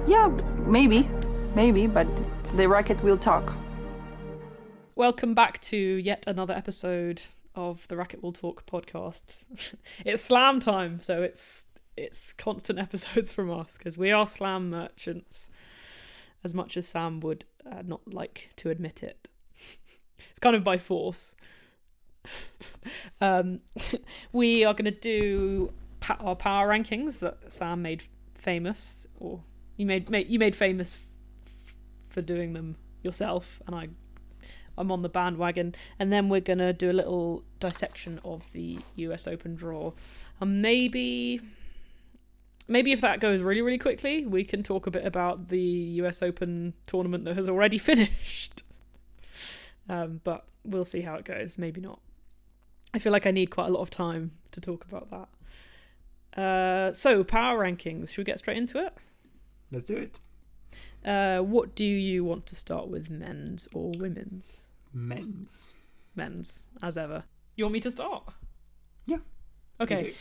Yeah, maybe, but the racket will talk. Welcome back to yet another episode of the Racket Will Talk podcast. It's slam time, so it's constant episodes from us because we are slam merchants, as much as Sam would not like to admit it. It's kind of by force. We are going to do our power rankings that Sam made famous, or you made famous for doing them yourself, and I'm on the bandwagon. And then we're going to do a little dissection of the US Open draw. And maybe if that goes really, really quickly, we can talk a bit about the US Open tournament that has already finished. But we'll see how it goes. Maybe not. I feel like I need quite a lot of time to talk about that. So, power rankings. Should we get straight into it? Let's do it. What do you want to start with, men's or women's? Men's, as ever. You want me to start? Yeah. Okay.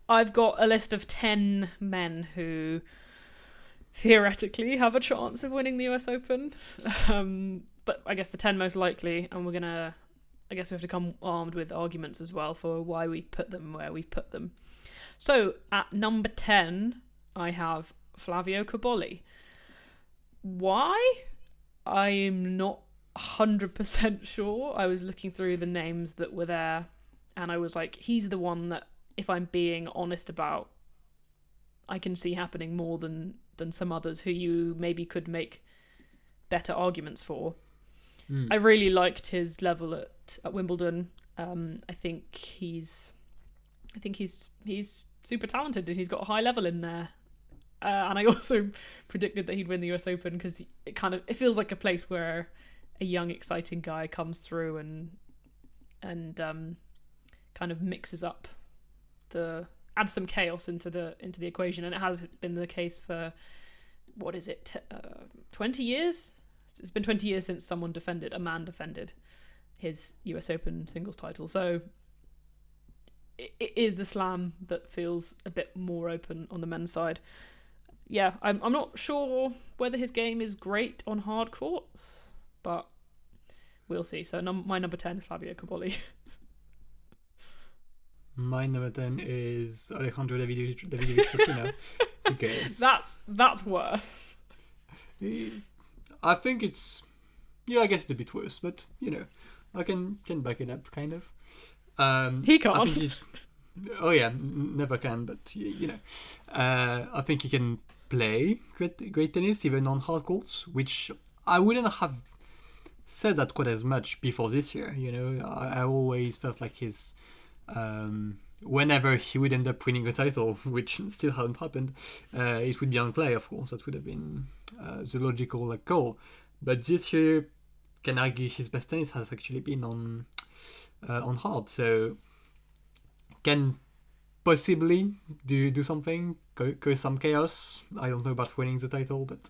I've got a list of 10 men who theoretically have a chance of winning the US Open. But I guess the 10 most likely, and I guess we have to come armed with arguments as well for why we've put them where we've put them. So, at number 10, I have Flavio Cobolli. Why? I'm not 100% sure. I was looking through the names that were there, and I was like, he's the one that, if I'm being honest about, I can see happening more than some others who you maybe could make better arguments for. I really liked his level at Wimbledon. I think he's super talented, and he's got a high level in there. And I also predicted that he'd win the US Open because it feels like a place where a young, exciting guy comes through and kind of mixes up adds some chaos into the equation, and it has been the case for 20 years. It's been 20 years since a man defended his US Open singles title. So it is the slam that feels a bit more open on the men's side. Yeah, I'm not sure whether his game is great on hard courts, but we'll see. So my number 10 is Flavio Cobolli. My number 10 is Alejandro Davidovich because that's worse. I think it's, I guess it's a bit worse, but I can back it up kind of. He can't. Oh yeah, never can, but I think he can play great tennis even on hard courts, which I wouldn't have said that quite as much before this year. I always felt like his whenever he would end up winning a title, which still hadn't happened, it would be on clay, of course. That would have been the logical goal. But this year, can argue his best tennis has actually been on hard. So can possibly do something, cause some chaos. I don't know about winning the title, but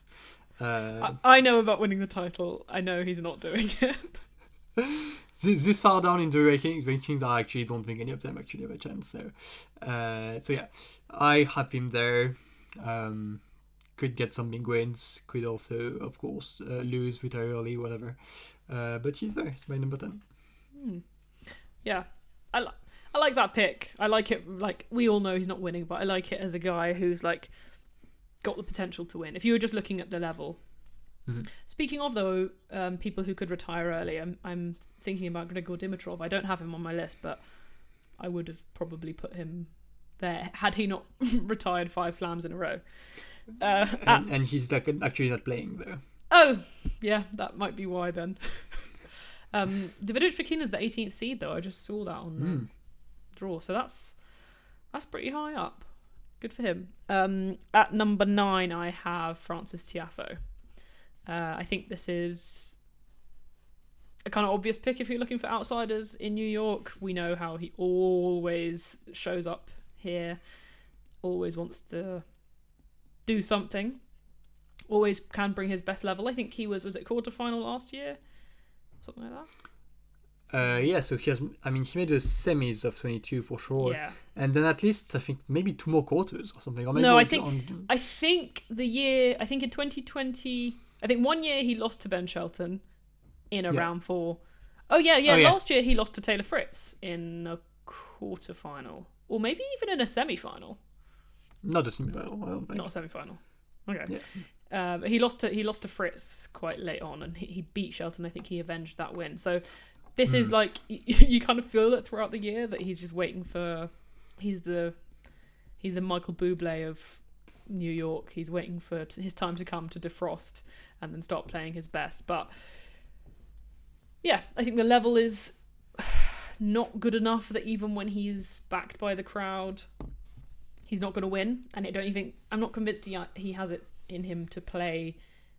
I know about winning the title. I know he's not doing it. This far down in the rankings, I actually don't think any of them actually have a chance. So yeah, I have him there. Could get some big wins. Could also, of course, lose, retire early, whatever. But he's there. He's my number 10. Yeah, I like that pick. I like it. Like, we all know he's not winning, but I like it as a guy who's like got the potential to win. If you were just looking at the level. Mm-hmm. Speaking of, though, people who could retire early, I'm thinking about Grigor Dimitrov. I don't have him on my list, but I would have probably put him there had he not retired 5 slams in a row. And he's actually not playing though. Oh, yeah, that might be why then. Davidovich Fokina's the 18th seed though. I just saw that on the draw, so that's pretty high up. Good for him. At number 9, I have Francis Tiafoe. I think this is a kind of obvious pick if you're looking for outsiders in New York. We know how he always shows up here, always wants to do something, always can bring his best level. I think he was it quarterfinal last year? Something like Yeah, so he made the semis of 22 for sure. Yeah. And then at least, I think, maybe 2 more quarters or something. Or maybe No, I think in 2020, I think 1 year he lost to Ben Shelton in a round 4. Oh yeah. Last year he lost to Taylor Fritz in a quarterfinal, or maybe even in a semi-final. Not a semi-final, I don't think. Not a semi-final. Okay. Yeah. But he lost to Fritz quite late on, and he beat Shelton. I think he avenged that win. So this is like you kind of feel it throughout the year that he's just waiting for. He's the Michael Bublé of New York. He's waiting for his time to come to defrost and then start playing his best. But yeah, I think the level is not good enough that even when he's backed by the crowd, he's not going to win. And I'm not convinced he has it in him to play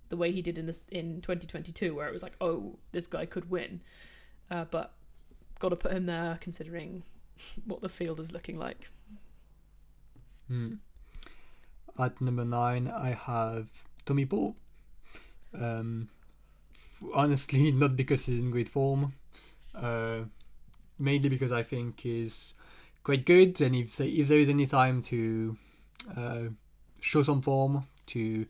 the way he did in 2022, where it was like, oh, this guy could win. But got to put him there considering what the field is looking like. At number 9, I have Tommy Paul. Honestly, not because he's in great form, mainly because I think he's quite good, and if there is any time to show some form, to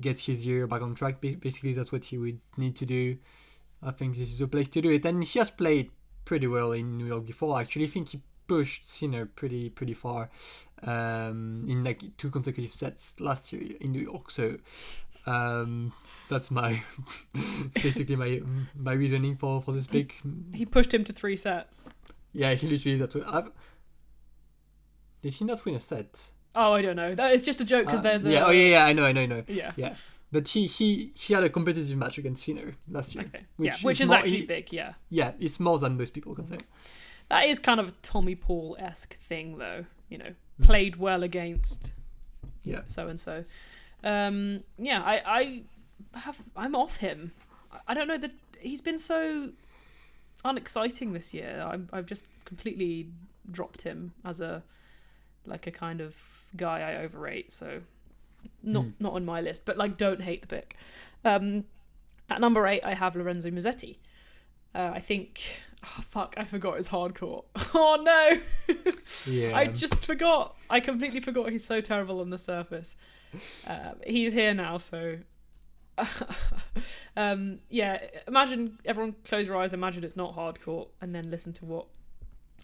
get his year back on track, basically that's what he would need to do. I think this is the place to do it, and he has played pretty well in New York before. I actually think he pushed Sinner pretty far in like 2 consecutive sets last year in New York. So that's my basically my reasoning for this pick. He pushed him to 3 sets. Yeah, he literally did he not win a set? Oh, I don't know. That is just a joke because there's a... Yeah, I know. Yeah. But he had a competitive match against Sinner last year. Okay. Which is actually big, yeah. Yeah, it's more than most people can say. That is kind of a Tommy Paul-esque thing, though. You know, played well against so-and-so. I'm off him. I don't know that he's been so unexciting this year. I've just completely dropped him as a kind of guy I overrate. So not on my list, but like don't hate the pick. At number 8, I have Lorenzo Musetti. I think. Oh, fuck! I forgot his hard court. Oh no! Yeah. I just forgot. I completely forgot. He's so terrible on the surface. He's here now, so. Imagine everyone close your eyes. Imagine it's not hard court, and then listen to what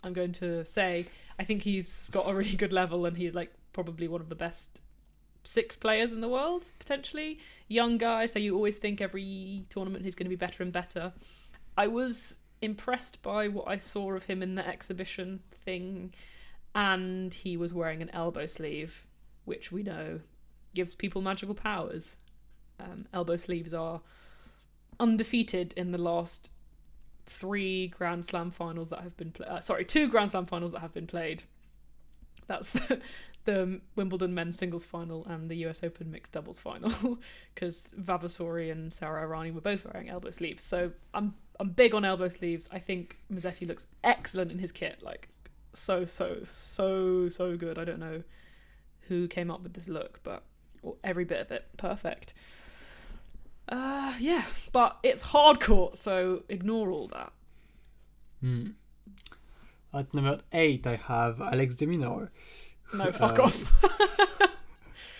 I'm going to say. I think he's got a really good level, and he's like probably one of the best 6 players in the world, potentially. Young guy, so you always think every tournament he's going to be better and better. I was impressed by what I saw of him in the exhibition thing, and he was wearing an elbow sleeve, which we know gives people magical powers. Elbow sleeves are undefeated in the last 3 Grand Slam finals that have been 2 Grand Slam finals that have been played. That's the Wimbledon men's singles final and the US Open mixed doubles final, because Vavasori and Sara Errani were both wearing elbow sleeves. So I'm big on elbow sleeves. I think Musetti looks excellent in his kit, like so good. I don't know who came up with this look, but every bit of it perfect. But it's hard court, so ignore all that. At number 8, I have Alex De Minaur. No, fuck off.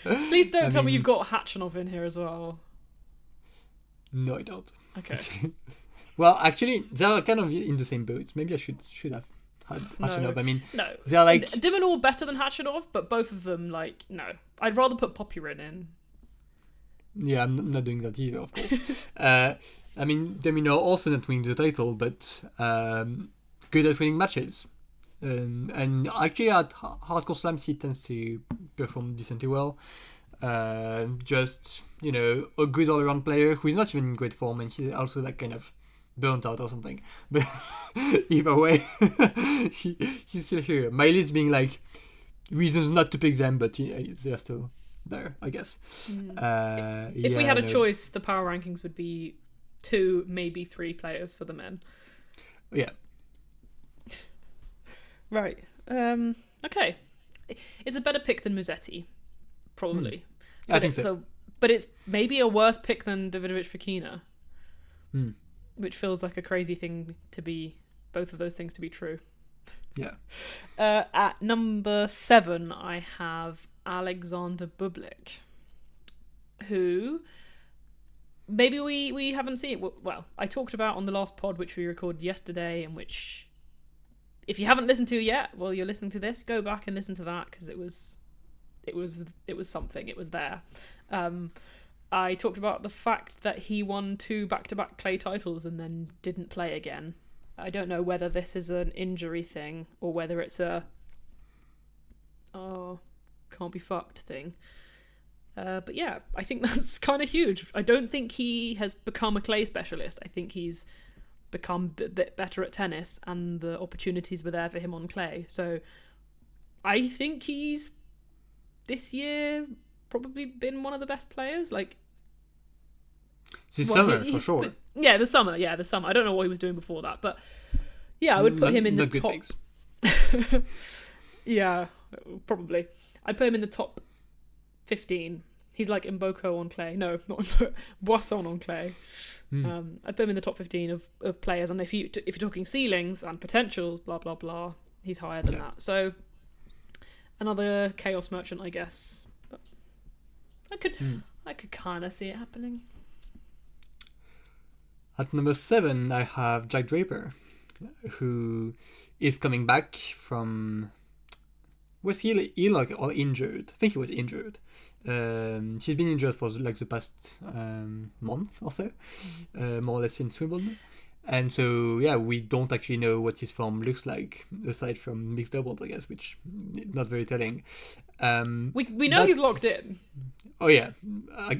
Please don't tell me you've got Khachanov in here as well. No, I don't. Okay. Well, actually, they're kind of in the same boat. Maybe I should have had Khachanov. No. They're like... De Minaur better than Khachanov, but both of them, no. I'd rather put Popyrin in. Yeah, I'm not doing that either, of course. De Minaur also not winning the title, but good at winning matches. And actually at hardcore slams he tends to perform decently well. Just, a good all-around player who is not even in great form, and he's also like kind of burnt out or something. But either way, he's still here. My list being like reasons not to pick them, but they're still there, I guess. If we had a choice, the power rankings would be 2, maybe 3 players for the men. Yeah. Right. Okay. It's a better pick than Musetti, probably. I think so. But it's maybe a worse pick than Davidovich Fokina, which feels like a crazy thing to be both of those things to be true. Yeah. At number 7, I have Alexander Bublik, who maybe we haven't seen. Well, I talked about on the last pod, which we recorded yesterday, in which, if you haven't listened to yet, well, you're listening to this, go back and listen to that, because it was something. It was there. I talked about the fact that he won 2 back-to-back clay titles and then didn't play again. I don't know whether this is an injury thing or whether it's a can't be fucked thing. But yeah, I think that's kind of huge. I don't think he has become a clay specialist. I think he's become a bit better at tennis, and the opportunities were there for him on clay. So I think he's, this year, probably been one of the best players. Like, this summer, for sure. Yeah, the summer. I don't know what he was doing before that, but yeah, I would put him in the top. Yeah, probably. I'd put him in the top 15. He's like Mboko on clay. No, not Boisson on clay. I'd put him in the top 15 of players. And if you're talking ceilings and potentials, blah blah blah, he's higher than that. So another chaos merchant, I guess. But I could kind of see it happening. At number 7, I have Jack Draper, who is coming back from. Was he ill or injured? I think he was injured. She's been injured for like the past month or so, more or less since Wimbledon. And so, yeah, we don't actually know what his form looks like, aside from mixed doubles, I guess, which is not very telling. We know he's locked in. Oh, yeah. I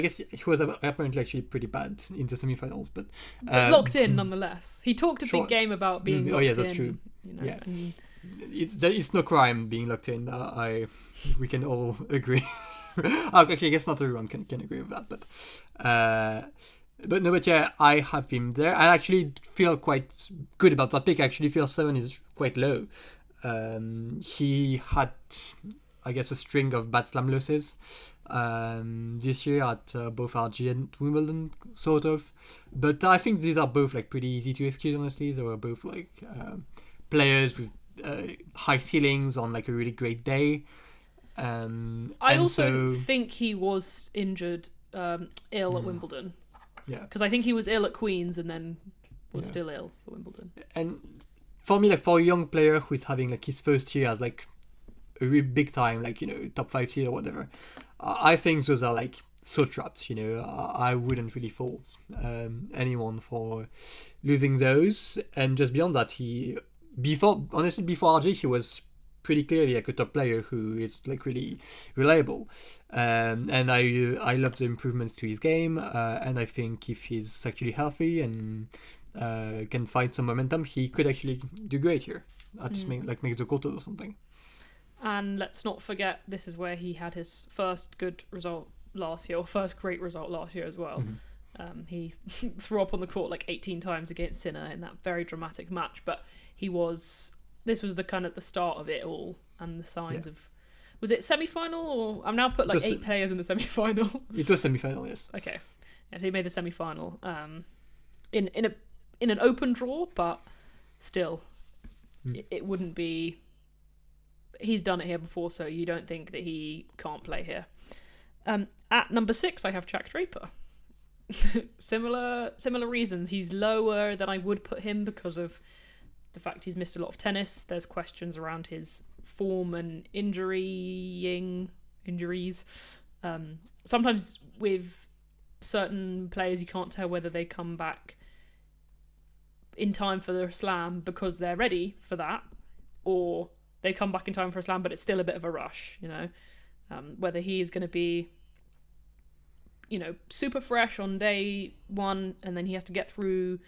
guess he was apparently actually pretty bad in the semi-finals, but locked in nonetheless. He talked a big game about being locked in. Oh, yeah, that's true. You know, yeah. And it's no crime being locked in. We can all agree. Okay, I guess not everyone can agree with that, but yeah, I have him there. I actually feel quite good about that pick. I actually feel 7 is quite low. He had, I guess, a string of bad slam losses this year at both RG and Wimbledon, sort of. But I think these are both like pretty easy to excuse, honestly. They were both like players with high ceilings on like a really great day. I also think he was injured, ill at Wimbledon. Yeah, because I think he was ill at Queen's and then was still ill for Wimbledon. And for me, like for a young player who is having like his first year as like a really big time, like, you know, top 5 seed or whatever, I think those are like so trapped. You know, I wouldn't really fault anyone for losing those. And just beyond that, before RG, he was pretty clearly like a top player who is like really reliable, and I love the improvements to his game, and I think if he's actually healthy and can find some momentum, he could actually do great here. Just make the quarters or something. And let's not forget, this is where he had his first good result last year, or first great result last year as well. He threw up on the court like 18 times against Sinner in that very dramatic match, but this was the kind of the start of it all, and the signs of. Was it semi-final, or I'm now put like 8 players in the semi-final? It was semi-final, yes. Okay, yeah, so he made the semi-final in an open draw, but still, it wouldn't be. He's done it here before, so you don't think that he can't play here. At number 6, I have Jack Draper. Similar reasons. He's lower than I would put him because of the fact he's missed a lot of tennis. There's questions around his form and injuries. Sometimes with certain players, you can't tell whether they come back in time for the slam because they're ready for that, or they come back in time for a slam, but it's still a bit of a rush, you know. Whether he is going to be, you know, super fresh on day 1, and then he has to get through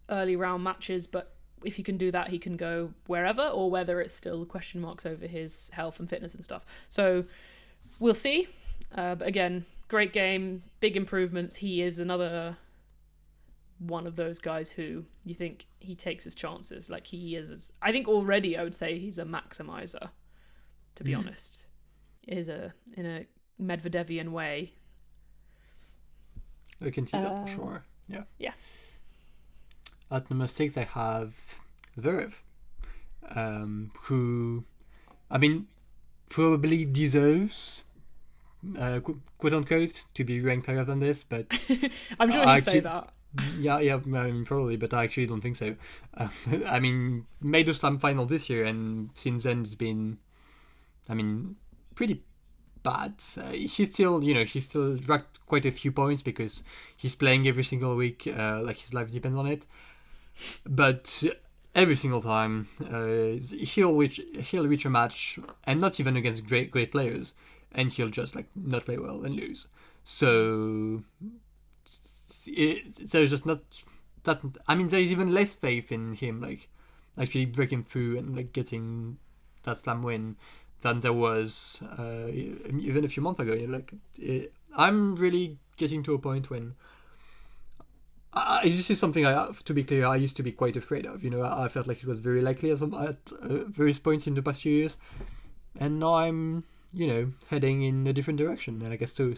early round matches, but if he can do that, he can go wherever, or whether it's still question marks over his health and fitness and stuff. So we'll see. But again, great game, big improvements. He is another one of those guys who you think he takes his chances. Like, he is, I think already I would say he's a maximizer, to be honest. Is in a Medvedevian way. I can see that for sure. Yeah. Yeah. At number 6, I have Zverev, who, I mean, probably deserves, quote unquote, to be ranked higher than this, but I'm sure he'd say that. Yeah, I mean, probably, but I actually don't think so. I mean, made a slam final this year, and since then it's been, I mean, pretty bad. He's still racked quite a few points because he's playing every single week, like his life depends on it. But every single time, he'll reach a match, and not even against great players, and he'll just like not play well and lose. So there's just not that. I mean, there's even less faith in him, like actually breaking through and like getting that slam win than there was even a few months ago. I'm really getting to a point when this is something to be clear, I used to be quite afraid of. I felt like it was very likely at various points in the past few years, and now I'm heading in a different direction. And I guess so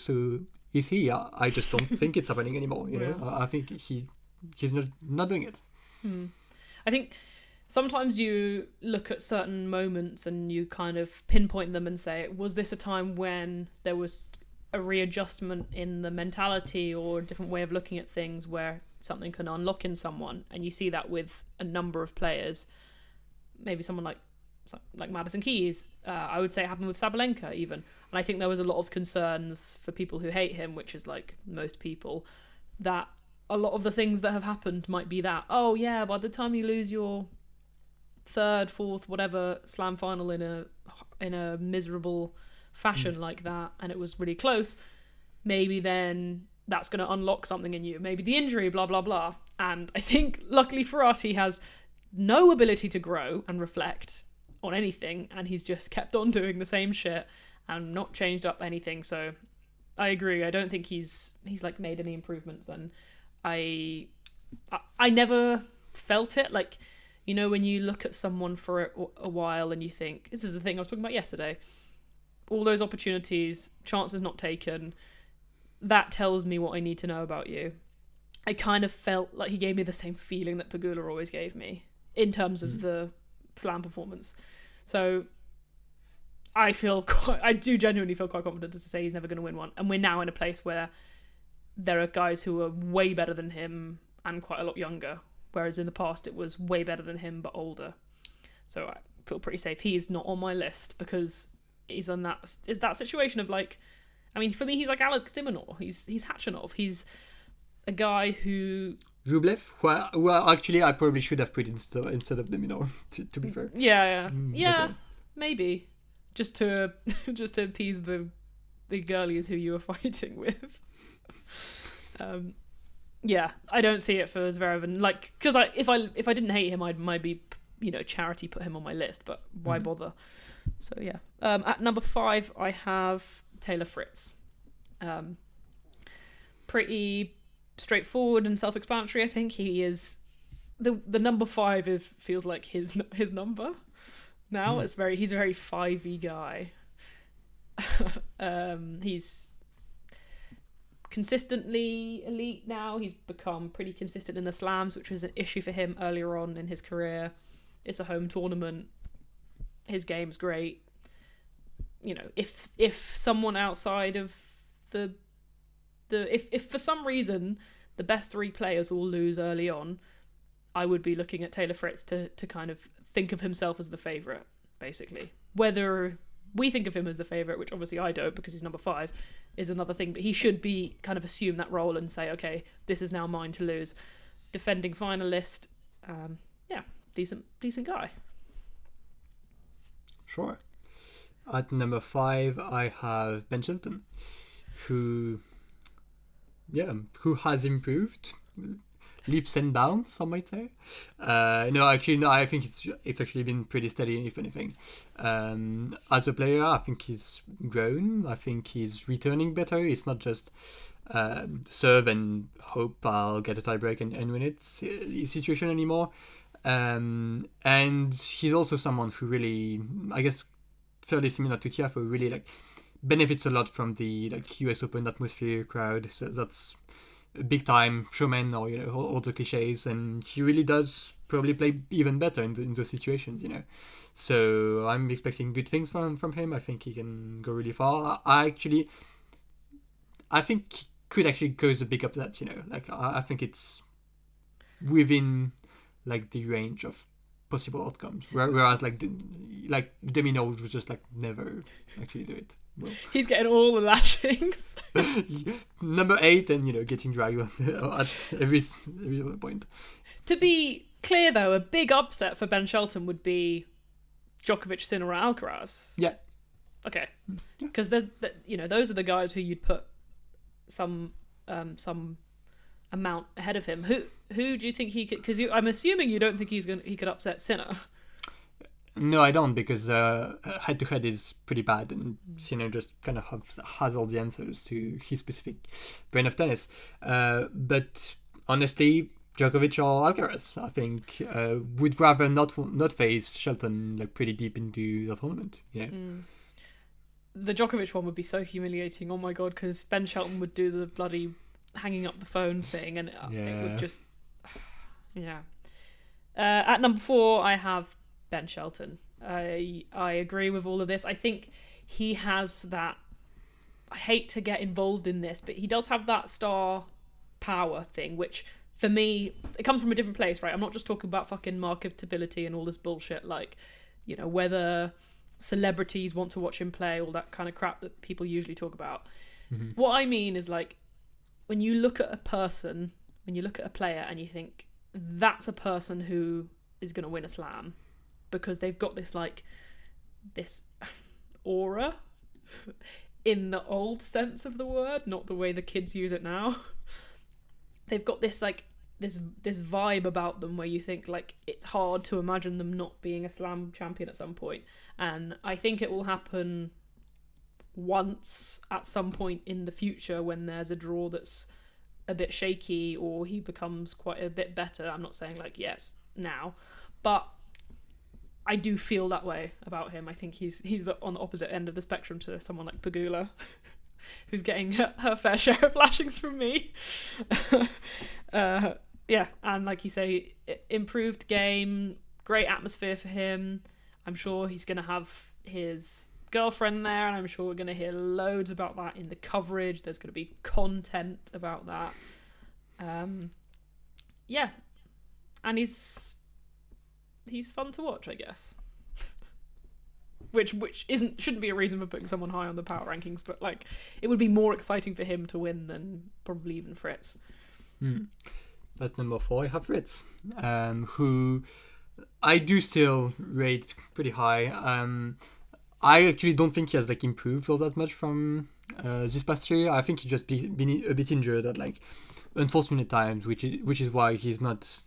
is he. I just don't think it's happening anymore. I think he's not doing it. I think sometimes you look at certain moments and you kind of pinpoint them and say, was this a time when there was a readjustment in the mentality or a different way of looking at things where something can unlock in someone? And you see that with a number of players. Maybe someone like Madison Keys. I would say it happened with Sabalenka even. And I think there was a lot of concerns for people who hate him, which is like most people, that a lot of the things that have happened might be that, oh yeah, by the time you lose your third, fourth, whatever slam final in a miserable fashion like that, and it was really close, maybe then that's going to unlock something in you. Maybe the injury, blah, blah, blah. And I think, luckily for us, he has no ability to grow and reflect on anything, and he's just kept on doing the same shit and not changed up anything. So I agree. I don't think he's like made any improvements, and I never felt it. Like, when you look at someone for a while and you think, this is the thing I was talking about yesterday, all those opportunities, chances not taken, that tells me what I need to know about you. I kind of felt like he gave me the same feeling that Pegula always gave me in terms of the slam performance. So I do genuinely feel quite confident to say he's never going to win one. And we're now in a place where there are guys who are way better than him and quite a lot younger, whereas in the past it was way better than him but older. So I feel pretty safe. He is not on my list because he's on that situation of like, I mean, for me, he's like Alex De Minaur. He's Khachanov. He's a guy who... Rublev? Well, actually, I probably should have put instead of De Minaur, to be fair. Yeah, maybe. Just to appease the girlies who you were fighting with. Yeah, I don't see it for Zverev, and like, because if I didn't hate him, I'd might be charity put him on my list, but why bother? So yeah. At number 5, I have Taylor Fritz. Pretty straightforward and self-explanatory. I think he is the number 5. Feels like his number now. He's a very 5-y guy. He's consistently elite now. He's become pretty consistent in the slams, which was an issue for him earlier on in his career. It's a home tournament. His game's great. If someone outside of if for some reason the best 3 players all lose early on, I would be looking at Taylor Fritz to kind of think of himself as the favourite, basically. Whether we think of him as the favourite, which obviously I don't because he's number 5, is another thing, but he should be kind of assume that role and say, okay, this is now mine to lose. Defending finalist, decent guy. Sure. At number 5, I have Ben Shelton, who has improved leaps and bounds, some might say. No, I think it's actually been pretty steady, if anything. As a player, I think he's grown. I think he's returning better. It's not just serve and hope I'll get a tiebreak and win it situation anymore. And he's also someone who really, I guess, fairly similar to Tiafoe, really like benefits a lot from the like US Open atmosphere crowd. So big time showman, or all the cliches, and he really does probably play even better in those situations. So I'm expecting good things from him. I think he can go really far. I think he could actually go as a big upset. Like I think it's within like the range of possible outcomes. Whereas like De Minaur would just like never actually do it. Well, he's getting all the lashings. number 8, and getting dragged at every other point. To be clear, though, a big upset for Ben Shelton would be Djokovic, Sinner, or Alcaraz. Yeah. Okay. Because those are the guys who you'd put some amount ahead of him. Who do you think he could? Because I'm assuming you don't think he could upset Sinner. No, I don't, because head to head is pretty bad, and Sinner just kind of has all the answers to his specific brand of tennis. But honestly, Djokovic or Alcaraz, I think, would rather not face Shelton like pretty deep into the tournament. The Djokovic one would be so humiliating. Oh my god, because Ben Shelton would do the bloody hanging up the phone thing, and it would just, yeah. At number 4, I have Ben Shelton. I agree with all of this. I think he has that. I hate to get involved in this, but he does have that star power thing, which for me, it comes from a different place, right? I'm not just talking about fucking marketability and all this bullshit, like, whether celebrities want to watch him play, all that kind of crap that people usually talk about. Mm-hmm. What I mean is, like, when you look at a person, when you look at a player and you think, that's a person who is going to win a slam, because they've got this aura in the old sense of the word, not the way the kids use it now. They've got this this vibe about them where you think like it's hard to imagine them not being a slam champion at some point. And I think it will happen once at some point in the future when there's a draw that's a bit shaky or he becomes quite a bit better. I'm not saying like yes now, but I do feel that way about him. I think he's on the opposite end of the spectrum to someone like Pegula, who's getting her fair share of lashings from me. Yeah, and like you say, improved game, great atmosphere for him. I'm sure he's going to have his girlfriend there, and I'm sure we're going to hear loads about that in the coverage. There's going to be content about that. Yeah, and he's fun to watch, I guess. which shouldn't be a reason for putting someone high on the power rankings, but like it would be more exciting for him to win than probably even Fritz. At number 4, I have Fritz, who I do still rate pretty high. I actually don't think he has like improved all that much from this past year. I think he just been a bit injured at like unfortunate times, which is why he's not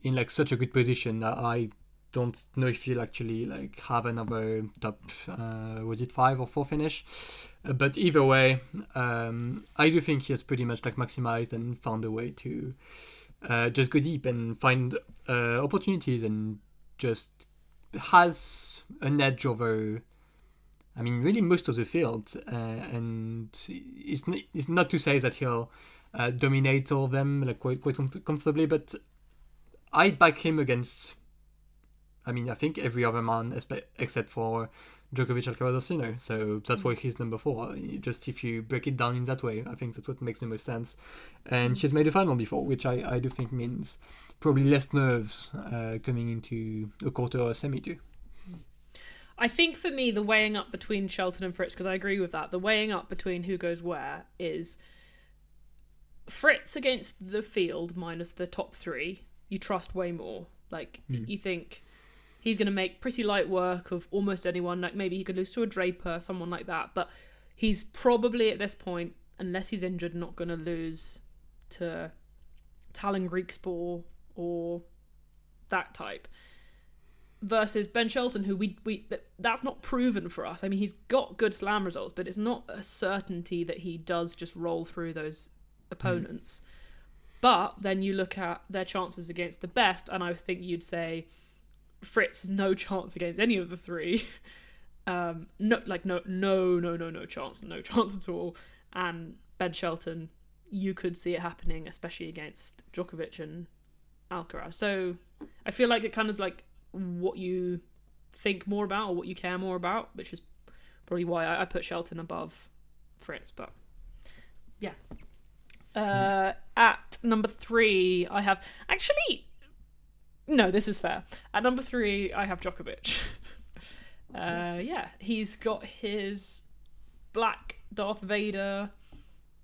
in like such a good position. I don't know if he'll actually like have another top was it 5 or 4 finish, but either way, I do think he has pretty much like maximized and found a way to just go deep and find opportunities, and just has an edge over, I mean, really most of the field, and it's not to say that he'll dominate all of them like quite comfortably, but I back him against, I mean, I think every other man except for Djokovic, Alcaraz, or Sinner. So that's why he's number 4. Just if you break it down in that way, I think that's what makes the most sense. And he's made a final before, which I do think means probably less nerves coming into a quarter or a semi too. I think for me, the weighing up between Shelton and Fritz, because I agree with that, the weighing up between who goes where is Fritz against the field minus the top 3, you trust way more. Like, you think he's going to make pretty light work of almost anyone. Like, maybe he could lose to a Draper, someone like that. But he's probably, at this point, unless he's injured, not going to lose to Talon Griekspoor or that type. Versus Ben Shelton, who that's not proven for us. I mean, he's got good slam results, but it's not a certainty that he does just roll through those opponents. But then you look at their chances against the best, and I think you'd say Fritz has no chance against any of the 3. No chance at all. And Ben Shelton you could see it happening, especially against Djokovic and Alcaraz. So I feel like it kind of is like what you think more about or what you care more about, which is probably why I put Shelton above Fritz. But yeah. At number 3, I have... Actually, no, this is fair. At number 3, I have Djokovic. Yeah, he's got his black Darth Vader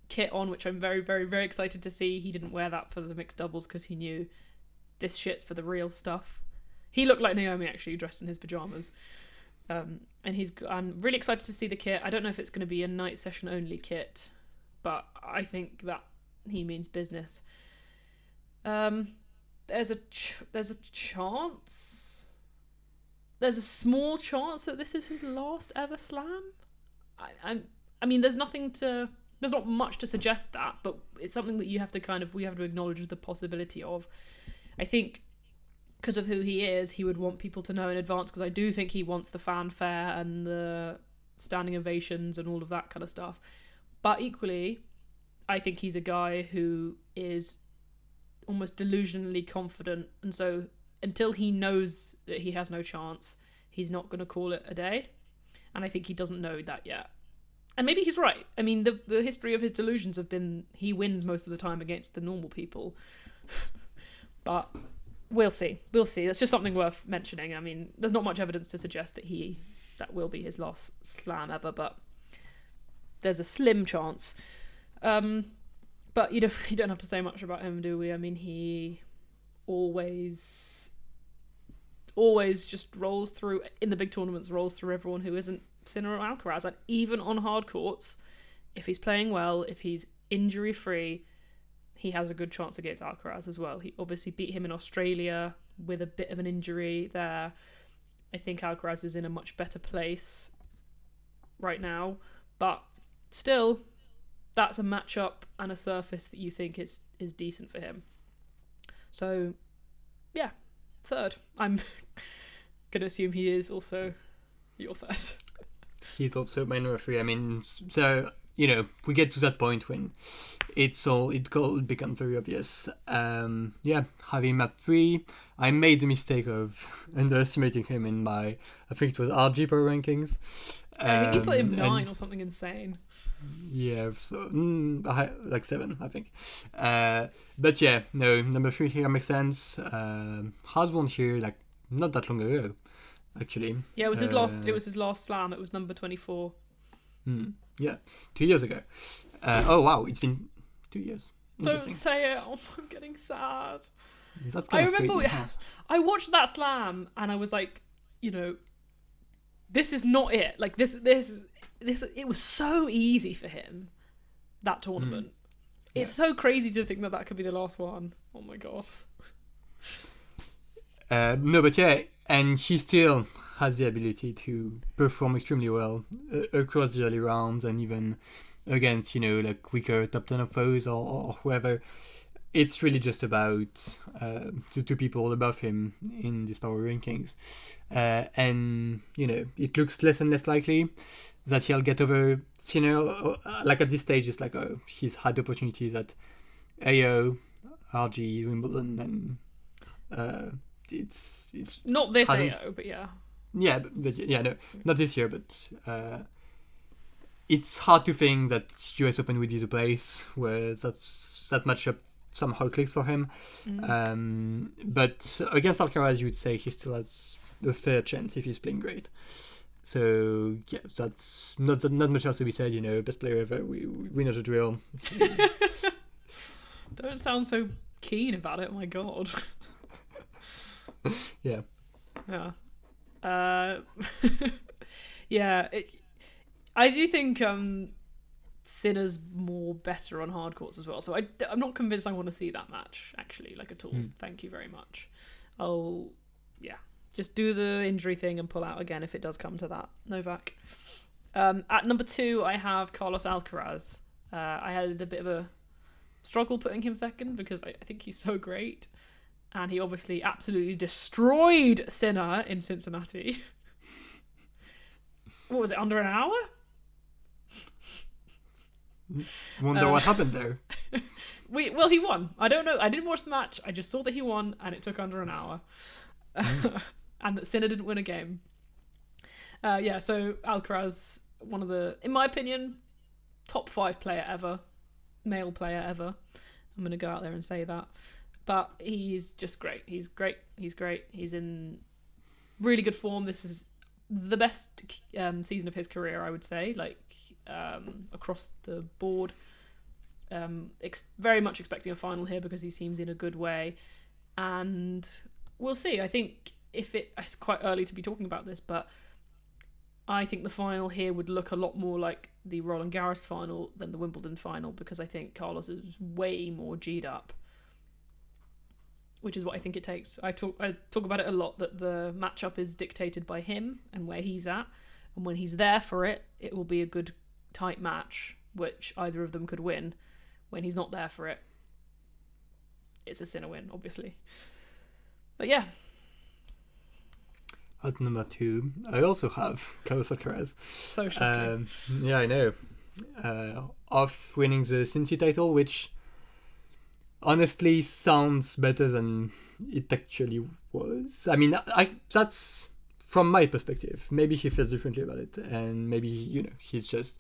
kit on, which I'm very, very, very excited to see. He didn't wear that for the mixed doubles because he knew this shit's for the real stuff. He looked like Naomi, actually, dressed in his pajamas. And I'm really excited to see the kit. I don't know if it's going to be a night session only kit, but I think that he means business. There's a chance. There's a small chance that this is his last ever slam. I mean, there's not much to suggest that, but it's something that we have to acknowledge the possibility of. I think because of who he is, he would want people to know in advance, because I do think he wants the fanfare and the standing ovations and all of that kind of stuff. But equally, I think he's a guy who is almost delusionally confident, and so until he knows that he has no chance, he's not going to call it a day. And I think he doesn't know that yet. And maybe he's right. I mean, the history of his delusions have been he wins most of the time against the normal people. But we'll see. That's just something worth mentioning. I mean, there's not much evidence to suggest that will be his last slam ever, but there's a slim chance. But you don't have to say much about him, do we? I mean, he always just rolls through, in the big tournaments, rolls through everyone who isn't Sinner or Alcaraz. And even on hard courts, if he's playing well, if he's injury-free, he has a good chance against Alcaraz as well. He obviously beat him in Australia with a bit of an injury there. I think Alcaraz is in a much better place right now. But still, that's a matchup and a surface that you think is decent for him. So, yeah, third. I'm going to assume he is also your third. He's also my number 3. I mean, so, we get to that point when it becomes very obvious. Yeah, having him at 3, I made the mistake of underestimating him in my, I think it was RG Pro rankings. I think you put him 9 or something insane. Yeah, so like 7, I think. But yeah, no, number 3 here makes sense. Has won here like not that long ago, actually. Yeah, it was his last. It was his last slam. It was number 24. Yeah, 2 years ago. Oh wow, it's been 2 years. Don't say it. Oh, I'm getting sad. That's kind of remember crazy. I watched that slam and I was like, this is not it. Like this. It was so easy for him, that tournament. It's so crazy to think that could be the last one. Oh my god. No, but yeah, and he still has the ability to perform extremely well across the early rounds and even against, like weaker top 10 of foes or whoever. It's really just about the 2 people above him in these power rankings. And, it looks less and less likely that he'll get over Sinner. Like at this stage, it's like, he's had opportunities at AO, RG, Wimbledon, and it's not this AO, but yeah. Yeah, but yeah, no, not this year, but it's hard to think that US Open would be the place where that matchup somehow clicks for him. But against Alcaraz, you would say he still has a fair chance if he's playing great. So yeah, that's not much else to be said. Best player ever. We know the drill. Don't sound so keen about it. My god. Yeah. Yeah. I do think Sinner's more better on hard courts as well. So I'm not convinced I want to see that match actually, like at all. Thank you very much. I'll just do the injury thing and pull out again if it does come to that. Novak. At number 2, I have Carlos Alcaraz. I had a bit of a struggle putting him second because I think he's so great. And he obviously absolutely destroyed Sinner in Cincinnati. What was it, under an hour? Wonder what happened there. Well, he won. I don't know. I didn't watch the match. I just saw that he won, and it took under an hour. And that Sinner didn't win a game. So Alcaraz, one of the, in my opinion, top 5 player ever, male player ever. I'm going to go out there and say that. But he's just great. He's great. He's in really good form. This is the best season of his career, I would say, across the board. Very much expecting a final here because he seems in a good way. And we'll see. I think it's quite early to be talking about this, but I think the final here would look a lot more like the Roland Garros final than the Wimbledon final, because I think Carlos is way more G'd up, which is what I think it takes. I talk about it a lot, that the matchup is dictated by him and where he's at, and when he's there for it, it will be a good tight match, which either of them could win. When he's not there for it, it's a Sinner win, obviously. But yeah. At number 2, I also have Carlos Alcaraz. So shocking. Yeah, I know. Of winning the Cincy title, which honestly sounds better than it actually was. I mean, that's from my perspective. Maybe he feels differently about it, and maybe, he's just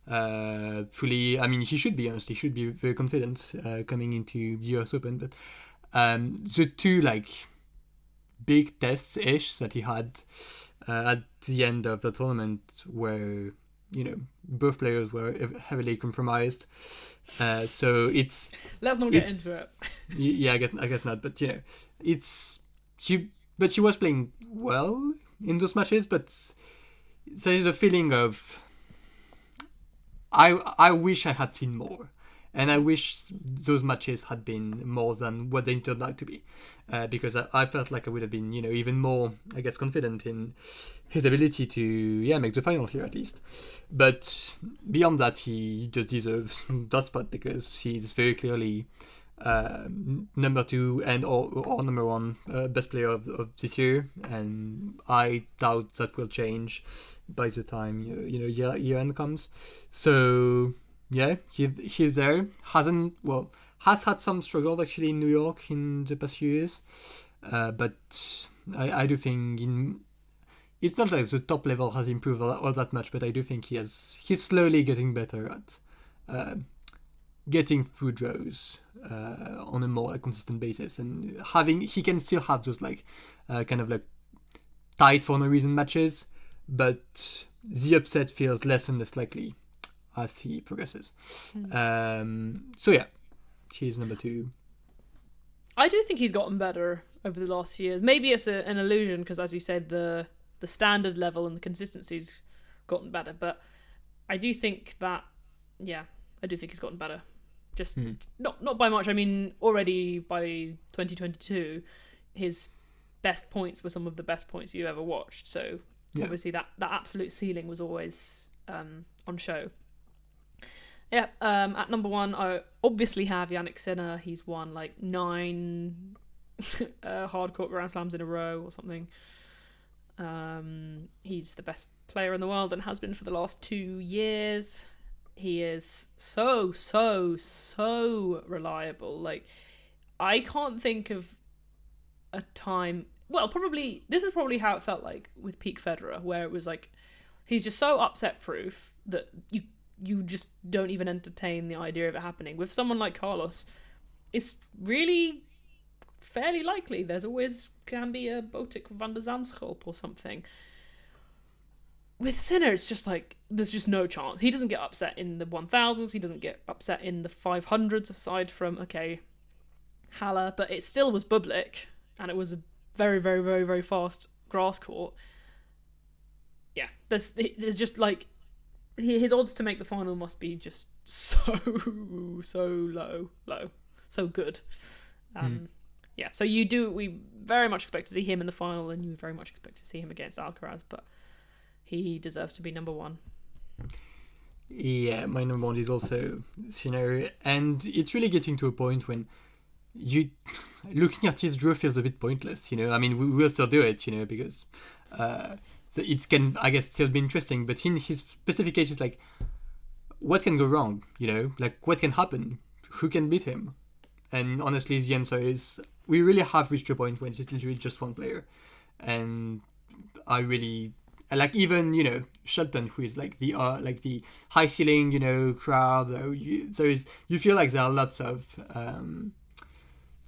fully. I mean, he should be, honestly. He should be very confident coming into the US Open. But the two big tests-ish that he had at the end of the tournament, where both players were heavily compromised. So it's. Let's not get into it. Yeah, I guess not. But she was playing well in those matches, but there is a feeling of I wish I had seen more, and I wish those matches had been more than what they turned out to be, because I felt like I would have been even more, I guess, confident in his ability to make the final here at least. But beyond that, he just deserves that spot because he's very clearly number 2 and or number 1 best player of this year, and I doubt that will change by the time year end comes. So yeah, he's there. Has had some struggles actually in New York in the past few years, but I do think it's not like the top level has improved all that much, but I do think he's slowly getting better at getting through draws on a more consistent basis, and he can still have those kind of tight for no reason matches, but the upset feels less and less likely as he progresses. So yeah, he's number 2. I do think he's gotten better over the last few years. Maybe it's an illusion because, as you said, the standard level and the consistency's gotten better, but I do think that, I do think he's gotten better. Just not by much. I mean, already by 2022, his best points were some of the best points you ever watched. So obviously that absolute ceiling was always on show. Yeah. At number 1, I obviously have Jannik Sinner. He's won 9 hardcourt Grand Slams in a row or something. He's the best player in the world and has been for the last 2 years. He is so reliable. I can't think of a time. Well, this is probably how it felt like with peak Federer, where it was he's just so upset proof that you just don't even entertain the idea of it happening. With someone like Carlos, it's really fairly likely there's always can be a Botic van der Zandschulp or something. With Sinner, it's just there's just no chance. He doesn't get upset in the 1000s. He doesn't get upset in the 500s, aside from, Halle. But it still was Bublik, and it was a very, very, very, very fast grass court. Yeah, there's just his odds to make the final must be just so low, so good. Yeah, so we very much expect to see him in the final, and you very much expect to see him against Alcaraz, but he deserves to be number 1. Yeah, my number 1 is also Sinner, and it's really getting to a point when looking at his draw feels a bit pointless. I mean, we will still do it, because so it can, I guess, still be interesting. But in his specific cases, what can go wrong? What can happen? who can beat him? And honestly, the answer is we really have reached a point when it's literally just one player. And I really like even Shelton, who is like the high ceiling crowd. You feel like there are lots of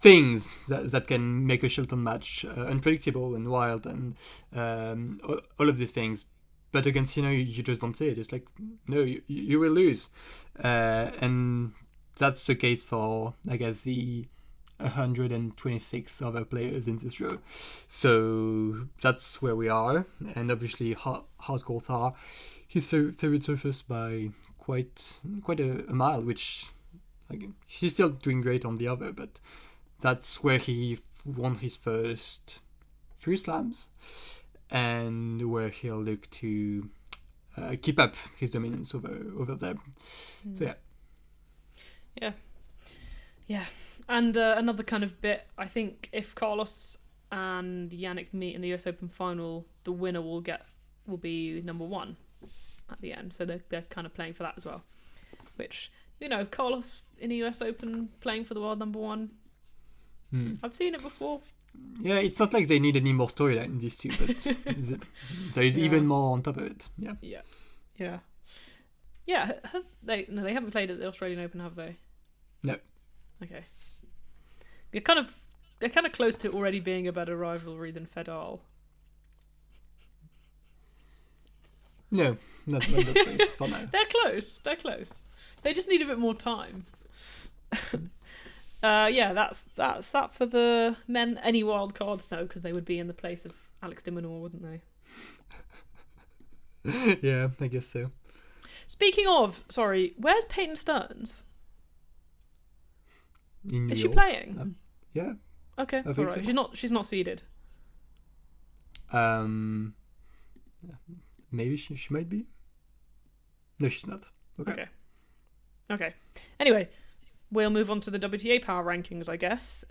things that can make a Shelton match unpredictable and wild and all of these things. But against you just don't see it. It's like no, you will lose, and that's the case for I guess the 126 other players in this draw. So that's where we are, and obviously hard courts are his favorite surface by quite a mile, which he's still doing great on the other, but that's where he won his first 3 slams, and where he'll look to keep up his dominance over them. So yeah. And another kind of bit, I think if Carlos and Yannick meet in the US Open final, the winner will be number 1 at the end. So they're kind of playing for that as well. Which, Carlos in the US Open playing for the world number 1. I've seen it before. Yeah, it's not like they need any more storyline, these two, but there is even more on top of it. Yeah. They haven't played at the Australian Open, have they? No. Okay. They're kind of close to already being a better rivalry than Fedal. No, not that close for now. They're close. They just need a bit more time. That's that for the men. Any wild cards? No, because they would be in the place of Alex De Minaur, wouldn't they? Yeah, I guess so. Speaking of, where's Peyton Stearns? Is she York. playing? Yeah. Okay, all right. So. She's not seeded. Maybe she might be. No, she's not. Okay. Anyway, we'll move on to the WTA Power Rankings, I guess.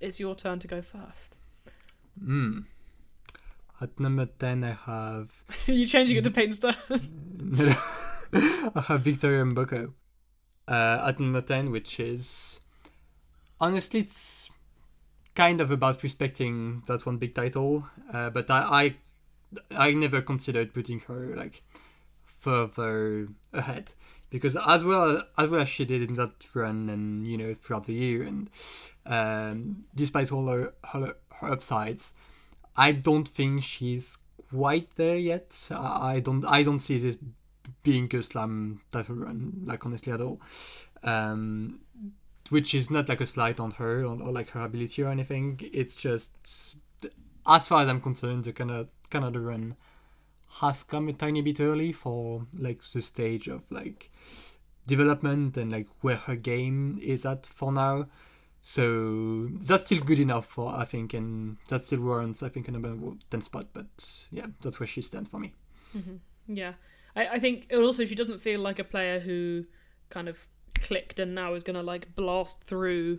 It's your turn to go first. At number 10, I have... You changing it to Peyton Stearns? No, I have Victoria Mboko. At number 10, which is... Honestly, it's kind of about respecting that one big title, but I never considered putting her further ahead, because as well as she did in that run and throughout the year, and despite all her upsides, I don't think she's quite there yet. I don't see this being a slam title run, honestly, at all. Which is not a slight on her or her ability or anything. It's just, as far as I'm concerned, the Canada run has come a tiny bit early for the stage of development and where her game is at for now. So that's still good enough for, I think, and that still warrants, I think, a number 10 spot. But yeah, that's where she stands for me. Mm-hmm. Yeah, I think also she doesn't feel like a player who kind of clicked and now is going to blast through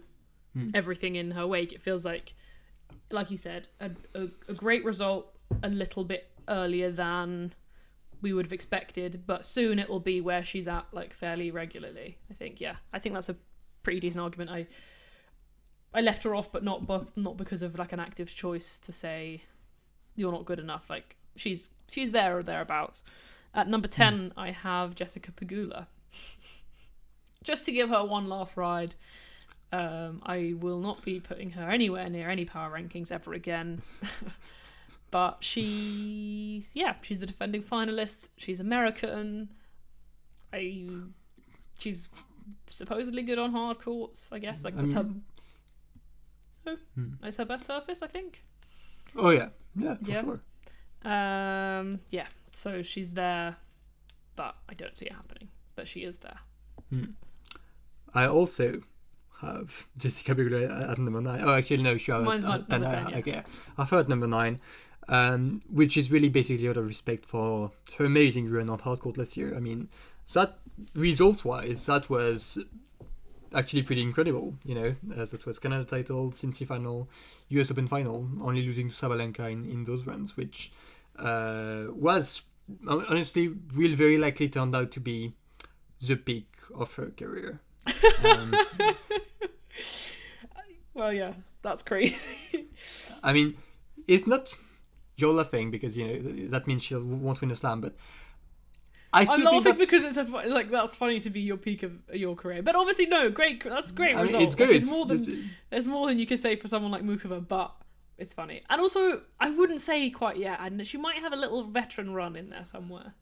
everything in her wake. It feels like you said, a great result a little bit earlier than we would have expected, but soon it will be where she's at fairly regularly. I think that's a pretty decent argument. I left her off, but not because of an active choice to say you're not good enough. She's there or thereabouts. At number 10, I have Jessica Pegula. Just to give her one last ride. I will not be putting her anywhere near any power rankings ever again. But she's the defending finalist. She's American. She's supposedly good on hard courts, I guess. That's her best surface, I think. Oh yeah, for sure. So she's there, but I don't see it happening. But she is there. I also have Jessica Pegula at number 9. Oh, actually, no, sure. Mine's not number 10, yeah. Okay, I have her at number 9, which is really basically out of respect for her amazing run on hard court last year. I mean, that results-wise, that was actually pretty incredible, as it was Canada title, Cincy final, US Open final, only losing to Sabalenka in those runs, which was honestly very likely turned out to be the peak of her career. Um, Well, yeah, that's crazy. I mean, it's not you're laughing because that means she won't win a slam, but I still I'm think laughing that's, because it's that's funny to be your peak of your career, but obviously no, great. That's a great I mean, result. it's good. There's more than you could say for someone like Mukova, but it's funny. And also, I wouldn't say quite yet, and she might have a little veteran run in there somewhere.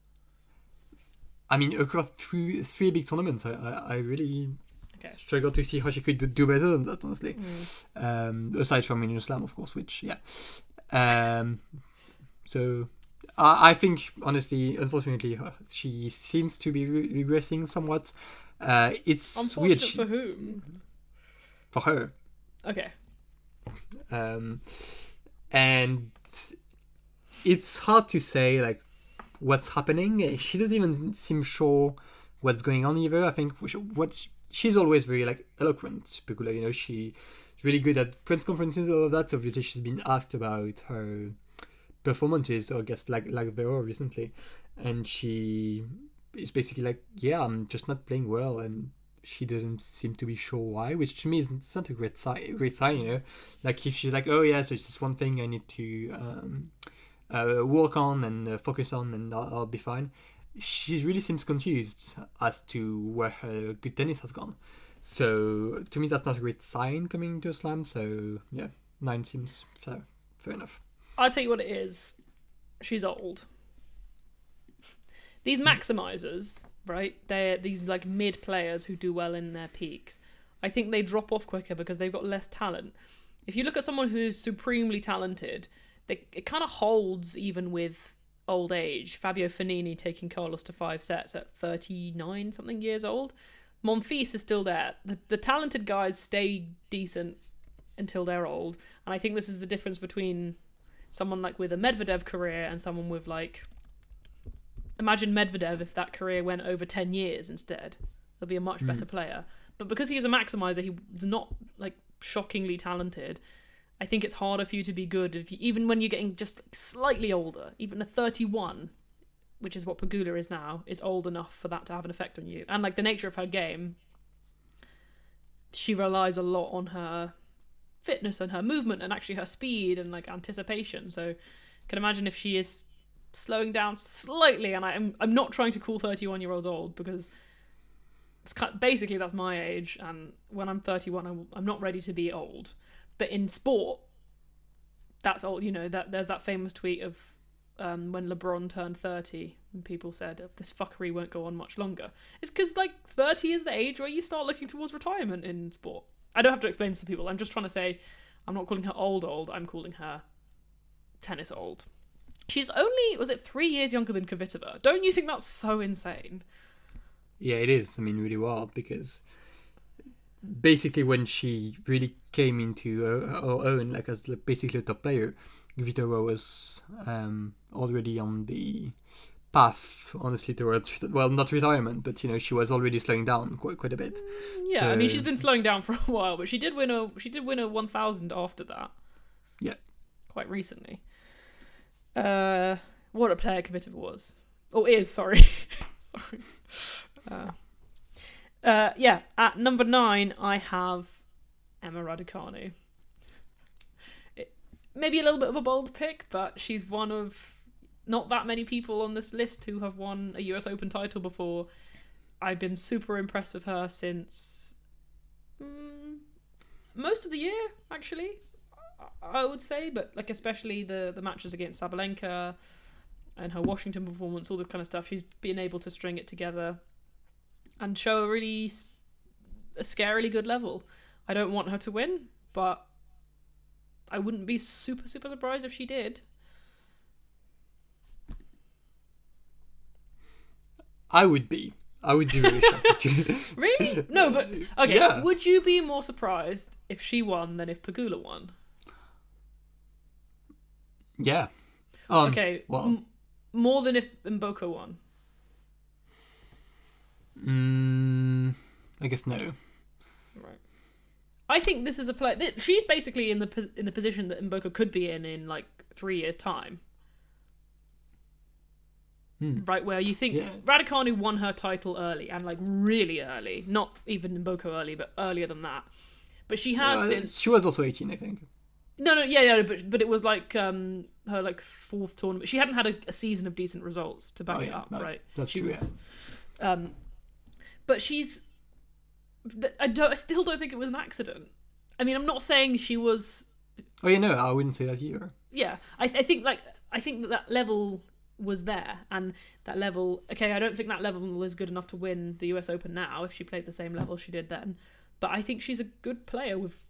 I mean, across three big tournaments, I really struggle to see how she could do better than that, honestly. Aside from winning a slam, of course, which, yeah. So, I think, honestly, unfortunately, she seems to be regressing somewhat. It's unfortunate weird. For whom? For her. Okay. And it's hard to say, like, what's happening. She doesn't even seem sure what's going on either. I think she's always very like eloquent, Pegula. She's really good at press conferences, all of that. So obviously she's been asked about her performances, I guess, like they were recently, and she is basically like, yeah, I'm just not playing well, and she doesn't seem to be sure why, which to me is not a great sign. Like if she's like, oh yeah, so it's just one thing I need to work on and focus on, and I'll be fine. She really seems confused as to where her good tennis has gone. So to me, that's not a great sign coming into a slam. So yeah, 9 seems fair enough. I'll tell you what it is. She's old. These maximizers, right? They're these like mid players who do well in their peaks. I think they drop off quicker because they've got less talent. If you look at someone who's supremely talented, it kind of holds even with old age. Fabio Fognini taking Carlos to 5 sets at 39 something years old. Monfils is still there. The talented guys stay decent until they're old, and I think this is the difference between someone like with a Medvedev career and someone with like, imagine Medvedev if that career went over 10 years instead. He'll be a much better player. But because he is a maximizer, he's not like shockingly talented. I think it's harder for you to be good even when you're getting just slightly older. Even a 31, which is what Pegula is now, is old enough for that to have an effect on you. And like the nature of her game, she relies a lot on her fitness and her movement and actually her speed and like anticipation. So I can imagine if she is slowing down slightly, and I'm not trying to call 31-year-olds old because it's basically that's my age, and when I'm 31 I'm not ready to be old. But in sport, that's old. That there's that famous tweet of when LeBron turned 30 and people said this fuckery won't go on much longer. It's because like 30 is the age where you start looking towards retirement in sport. I don't have to explain this to people. I'm just trying to say I'm not calling her old. I'm calling her tennis old. She's only, was it 3 years younger than Kvitova? Don't you think that's so insane? Yeah, it is. I mean, really wild, because basically when she really came into her own, like as basically a top player, Kvitova was already on the path, honestly, towards, well, not retirement, but she was already slowing down quite a bit. Yeah, so, I mean, she's been slowing down for a while, but she did win a 1000 after that. Yeah, quite recently. What a player Kvitova was. Oh, is, sorry. Sorry. Yeah, at number 9, I have Emma Raducanu. Maybe a little bit of a bold pick, but she's one of not that many people on this list who have won a US Open title before. I've been super impressed with her since most of the year, actually, I would say, but like especially the matches against Sabalenka and her Washington performance, all this kind of stuff. She's been able to string it together and show a scarily good level. I don't want her to win, but I wouldn't be super surprised if she did. I would be really shocked, actually. Really? No, but okay. Yeah. Would you be more surprised if she won than if Pegula won? Yeah. Okay. Well, more than if Mboko won. I guess no. Right. I think this is a play. She's basically in the position that Mboko could be in like 3 years' time. right? Where you think Raducanu won her title early, and like really early, not even in Boko early, but earlier than that. But she has since... She was also 18, I think. No, but it was like her like fourth tournament. She hadn't had a season of decent results to back it up, right? That's she true, was, but she's... I still don't think it was an accident. I mean, I'm not saying she was... Oh, yeah, no, I wouldn't say that either. Yeah, I think that level was there, and that level... Okay, I don't think that level is good enough to win the US Open now if she played the same level she did then. But I think she's a good player with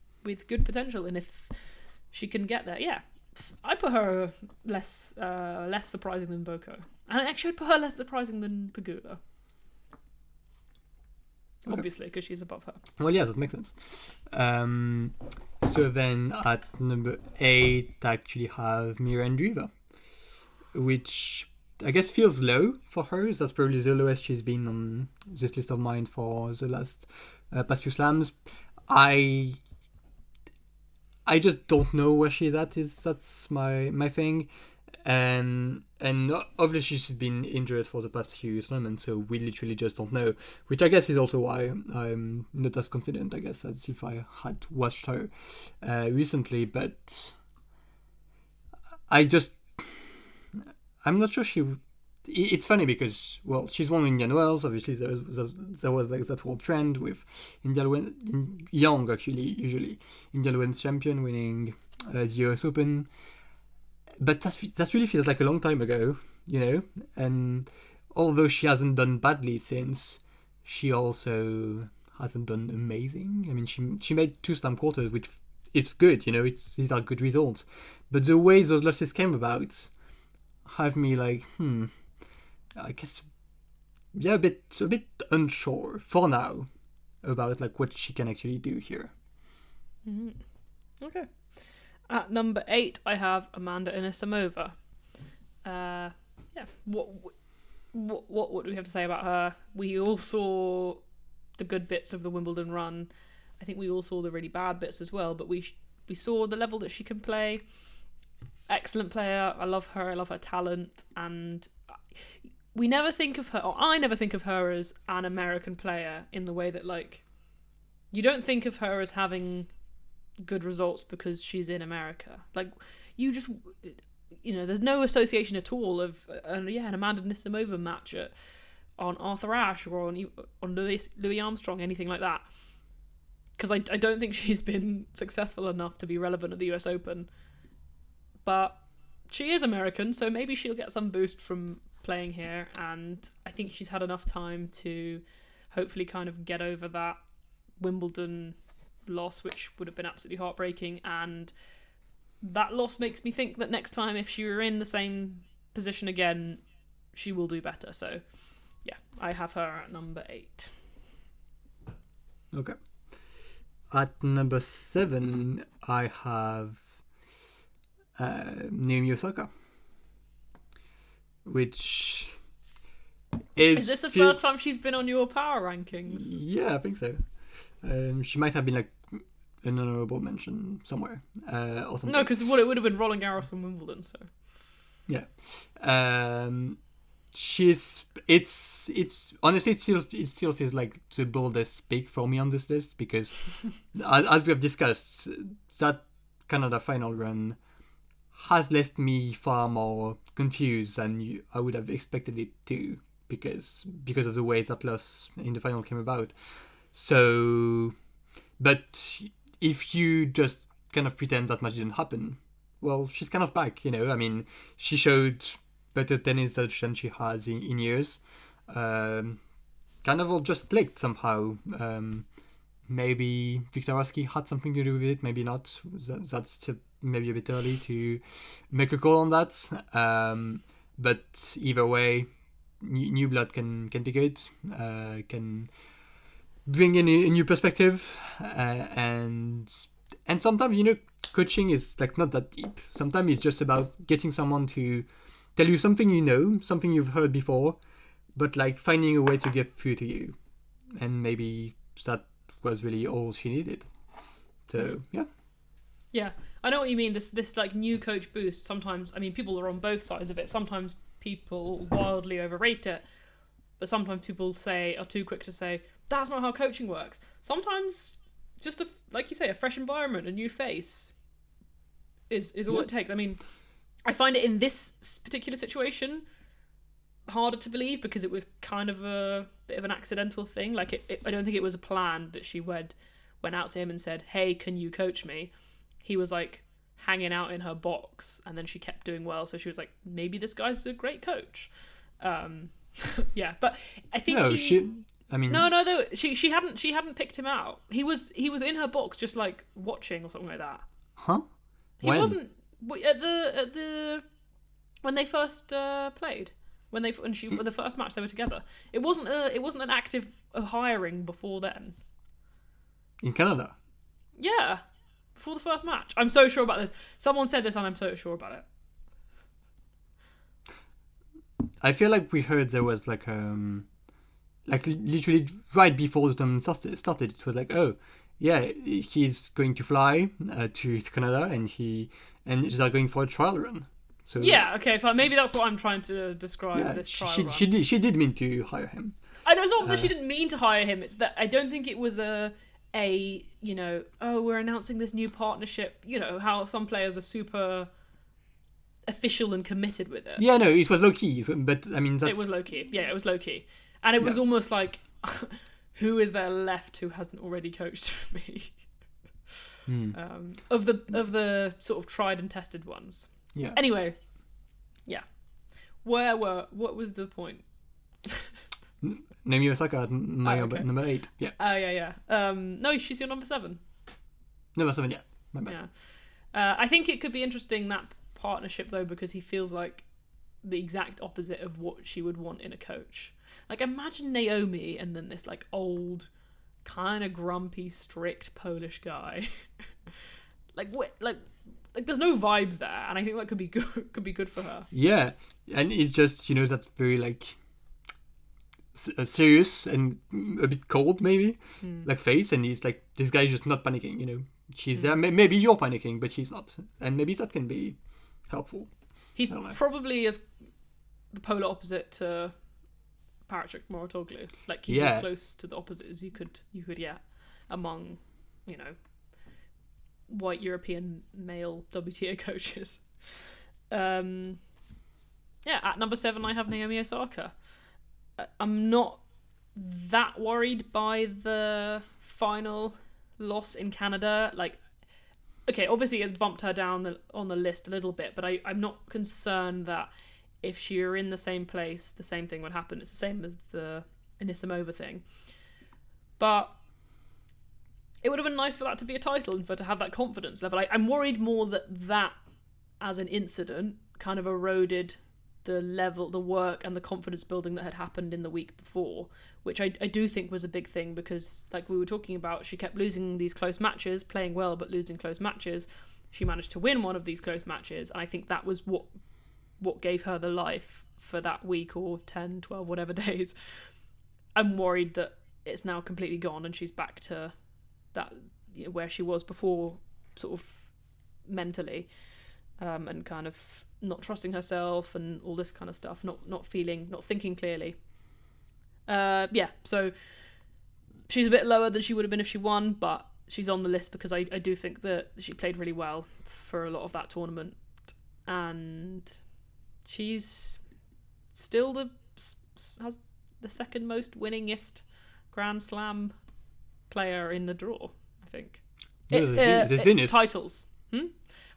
good potential, and if she can get there, I put her less surprising than Boko. And actually I'd put her less surprising than Pegula. Okay. Obviously, because she's above her. Well, yeah, that makes sense. So then at number 8, I actually have Mira Andreeva, which I guess feels low for her. That's probably the lowest she's been on this list of mine for the last past few slams. I just don't know where she's at. That's my thing, and obviously she's been injured for the past few tournaments, so we literally just don't know. Which I guess is also why I'm not as confident, I guess, as if I had watched her recently. But I'm not sure she. It's funny because, well, she's won Indian Wells. Obviously, there was like that whole trend with Young, actually, usually Indian Wells champion winning the US Open. But that really feels like a long time ago, you know. And although she hasn't done badly since, she also hasn't done amazing. I mean, she made 2 slam quarters, which is good, you know. These are good results. But the way those losses came about have me like, I guess, a bit unsure for now about like what she can actually do here. Mm-hmm. Okay. At number 8, I have Amanda Anisimova. What do we have to say about her? We all saw the good bits of the Wimbledon run. I think we all saw the really bad bits as well. But we saw the level that she can play. Excellent player. I love her. I love her talent, and we never think of her, or I never think of her as an American player in the way that, like, you don't think of her as having good results because she's in America. Like, you just, there's no association at all of, an Amanda Anisimova match on Arthur Ashe or on Louis Armstrong, anything like that. Because I don't think she's been successful enough to be relevant at the US Open. But she is American, so maybe she'll get some boost from playing here, and I think she's had enough time to hopefully kind of get over that Wimbledon loss, which would have been absolutely heartbreaking, and that loss makes me think that next time, if she were in the same position again, she will do better. So yeah, I have her at number 8. Okay. At number 7, I have Naomi Osaka, which is this the first time she's been on your power rankings? Yeah, I think so. She might have been like an honorable mention somewhere or something. No, because it would have been Roland Garros and Wimbledon. So yeah, it's honestly it still feels like the boldest pick for me on this list because as we have discussed, that Canada final run has left me far more confused than I would have expected it to because of the way that loss in the final came about. So, but if you just kind of pretend that much didn't happen, well, she's kind of back, you know. I mean, she showed better tennis touch than she has in years. Kind of all just clicked somehow. Maybe Viktorowski had something to do with it, maybe not. That's maybe a bit early to make a call on that. But either way, new blood can be good, can bring in a new perspective, and sometimes, you know, coaching is like not that deep. Sometimes it's just about getting someone to tell you something you know, something you've heard before, but like finding a way to get through to you, and maybe that was really all she needed. So yeah, I know what you mean. This like new coach boost. Sometimes, I mean, people are on both sides of it. Sometimes people wildly overrate it, but sometimes people are too quick to say that's not how coaching works. Sometimes just like you say, a fresh environment, a new face is all it takes. I mean, I find it in this particular situation harder to believe because it was kind of a bit of an accidental thing. Like I don't think it was a plan that she went out to him and said, "Hey, can you coach me?" He was like hanging out in her box, and then she kept doing well, so she was like, maybe this guy's a great coach. Yeah, but I think No, no, she hadn't picked him out. He was in her box just like watching or something like that. Huh? He wasn't at the when they first played. When the first match they were together. It wasn't an active hiring before then. In Canada? Yeah. Before the first match. I'm so sure about this. Someone said this and I'm so sure about it. I feel like we heard there was like literally right before the tournament started, it was like, oh yeah, he's going to fly to Canada and they're going for a trial run. So yeah, okay, fine. Maybe that's what I'm trying to describe. yeah, This trial run. she did mean to hire him. I know it's not that she didn't mean to hire him. It's that I don't think it was a we're announcing this new partnership. You know how some players are super official and committed with it. Yeah, no, it was low key, but I mean it was low key. Yeah, it was low key, and it was almost like, who is there left who hasn't already coached me? Of the sort of tried and tested ones. Yeah. Anyway, yeah. What was the point? Naomi Osaka at number 8. Yeah. Oh, yeah. No, she's your number 7. Number 7, yeah. My bad. Yeah. I think it could be interesting, that partnership, though, because he feels like the exact opposite of what she would want in a coach. Like, imagine Naomi and then this, like, old, kind of grumpy, strict Polish guy. Like there's no vibes there, and I think that could be good for her. Yeah, and it's just, that's very like serious and a bit cold, maybe, like face, and he's like, this guy is just not panicking. She's there. Maybe you're panicking, but she's not, and maybe that can be helpful. He's probably as the polar opposite to Patrick Mouratoglou. Like he's as close to the opposite as you could get among, white European male WTA coaches. At number 7 I have Naomi Osaka. I'm not that worried by the final loss in Canada. Like, okay, obviously it's bumped her down on the list a little bit, but I'm not concerned that if she were in the same place, the same thing would happen. It's the same as the Anisimova thing. But it would have been nice for that to be a title and for to have that confidence level. I'm worried more that as an incident kind of eroded the level, the work and the confidence building that had happened in the week before, which I do think was a big thing because, like we were talking about, she kept losing these close matches, playing well but losing close matches. She managed to win one of these close matches, and I think that was what gave her the life for that week or 10, 12, whatever days. I'm worried that it's now completely gone and she's back to that where she was before, sort of mentally, and kind of not trusting herself and all this kind of stuff, not thinking clearly. So she's a bit lower than she would have been if she won, but she's on the list because I do think that she played really well for a lot of that tournament, and she's still has the second most winningest Grand Slam player in the draw, I think. There's Venus. Titles.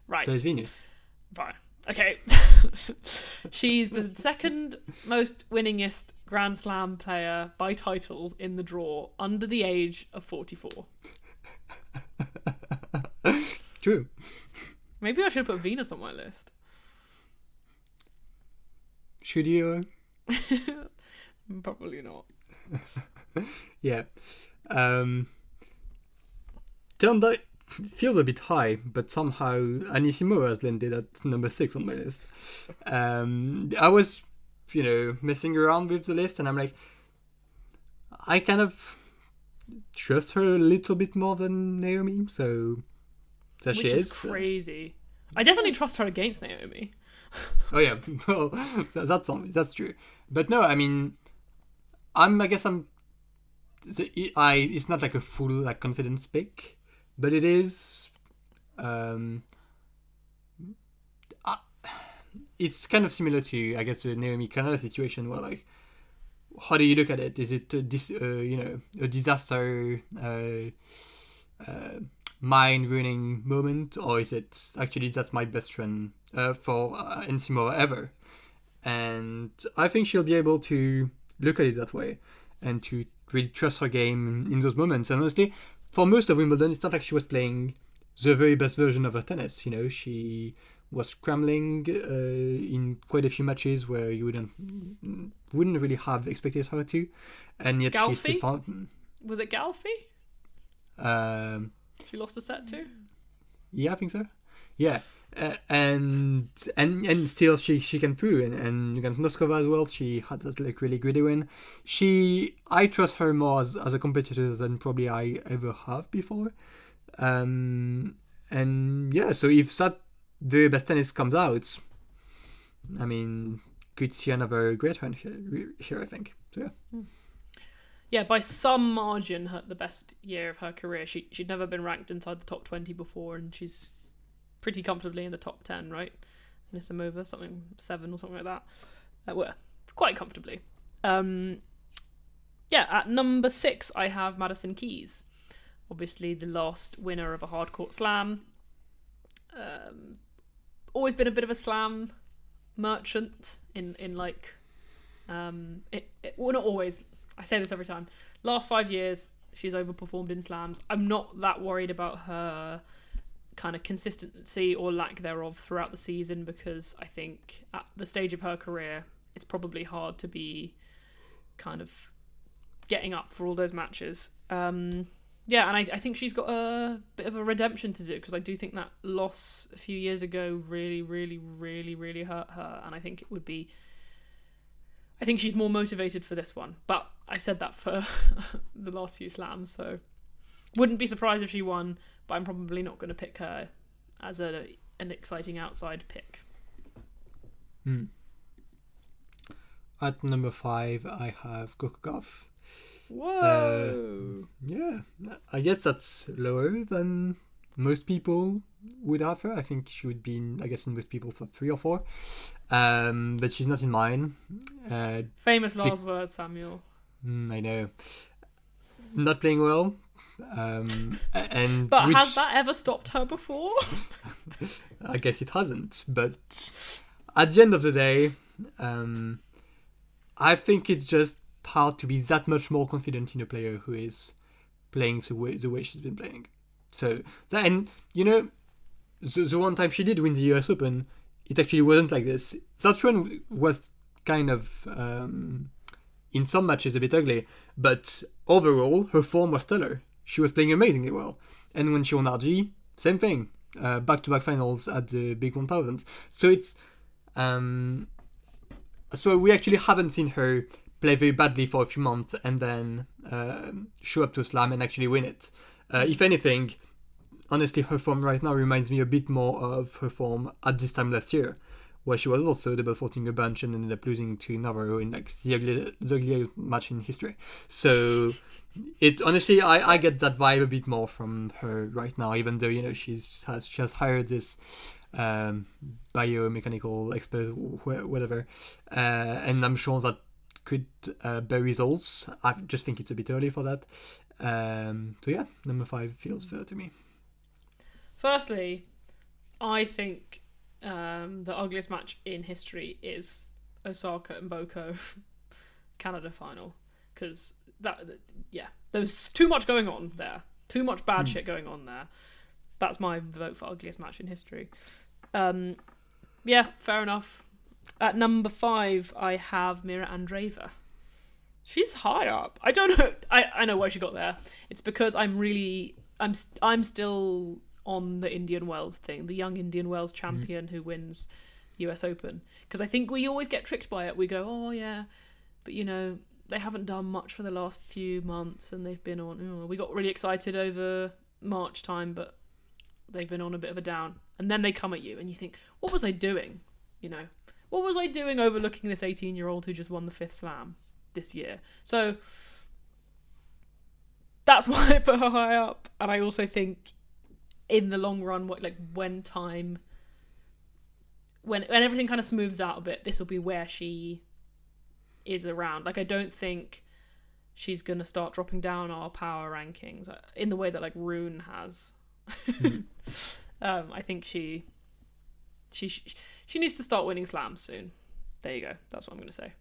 Right. There's Venus. Right. Okay. She's the second most winningest Grand Slam player by titles in the draw under the age of 44. True. Maybe I should put Venus on my list. Should you? Probably not. Yeah. Turned feels a bit high, but somehow Anisimova has landed at number 6 on my list. I was, messing around with the list, and I'm like, I kind of trust her a little bit more than Naomi, so there she is. Which is crazy. I definitely trust her against Naomi. Oh yeah, well, that's true. But no, I mean, I guess it's not like a full like confidence pick, but it is. Um, I, it's kind of similar to, I guess, the Naomi Canada situation where like, how do you look at it? Is it a a disaster, mind-ruining moment, or is it actually that's my best friend for NC ever? And I think she'll be able to look at it that way and to really trust her game in those moments. And honestly, for most of Wimbledon, it's not like she was playing the very best version of her tennis. You know, she was scrambling in quite a few matches where you wouldn't really have expected her to, and yet she still found. Was it Galfi? Um, She lost a set too. Yeah, I think so. Yeah, and still she came through, and against Noskova as well. She had that like really gritty win. I trust her more as a competitor than probably I ever have before. And yeah, so if that very best tennis comes out, I mean, could see another great run here I think. So yeah. Yeah, by some margin, the best year of her career. She'd never been ranked inside the top 20 before, and she's pretty comfortably in the top 10, right? Anisimova, something 7 or something like that. Well, quite comfortably. Yeah, at number 6, I have Madison Keys. Obviously, the last winner of a hardcourt slam. Always been a bit of a slam merchant in like... well, not always... I say this every time. Last 5 years, she's overperformed in slams. I'm not that worried about her kind of consistency or lack thereof throughout the season, because I think at the stage of her career, it's probably hard to be kind of getting up for all those matches. Yeah, and I think she's got a bit of a redemption to do, because I do think that loss a few years ago really, really, really, really hurt her, and I think it would be... I think she's more motivated for this one, but I said that for the last few slams, so wouldn't be surprised if she won, but I'm probably not going to pick her as an exciting outside pick. At number 5, I have Coco. Whoa! Yeah, I guess that's lower than most people would have her. I think she would be in most people's top 3 or 4. But she's not in mine. Famous last words, Samuel. I know. Not playing well. But has that ever stopped her before? I guess it hasn't. But at the end of the day, I think it's just hard to be that much more confident in a player who is playing the way she's been playing. So that, and the one time she did win the US Open, it actually wasn't like this. That run was kind of in some matches a bit ugly, but overall her form was stellar. She was playing amazingly well, and when she won RG, same thing, back-to-back finals at the Big 1000. So it's so we actually haven't seen her play very badly for a few months and then show up to a slam and actually win it. If anything, honestly, her form right now reminds me a bit more of her form at this time last year, where she was also double faulting a bunch and ended up losing to Navarro in like the ugliest match in history. So it honestly, I get that vibe a bit more from her right now, even though she has hired this biomechanical expert, whatever, and I'm sure that could bear results. I just think it's a bit early for that. So yeah, number 5 feels fair to me. Firstly, I think the ugliest match in history is Osaka and Boko Canada final, because there's too much going on there, too much bad shit going on there. That's my vote for ugliest match in history. Yeah, fair enough. At number 5, I have Mira Andreeva. She's high up. I don't know. I know why she got there. It's because I'm still on the Indian Wells thing, the young Indian Wells champion who wins US Open. Because I think we always get tricked by it. We go, oh yeah, but they haven't done much for the last few months, and they've been on. We got really excited over March time, but they've been on a bit of a down. And then they come at you, and you think, what was I doing? you know, what was I doing overlooking this 18-year-old who just won the 5th slam this year? So that's why I put her high up. And I also think in the long run, when everything kind of smooths out a bit, this will be where she is around. Like, I don't think she's going to start dropping down our power rankings in the way that, like, Rune has. I think she needs to start winning slams soon. There you go. That's what I'm going to say.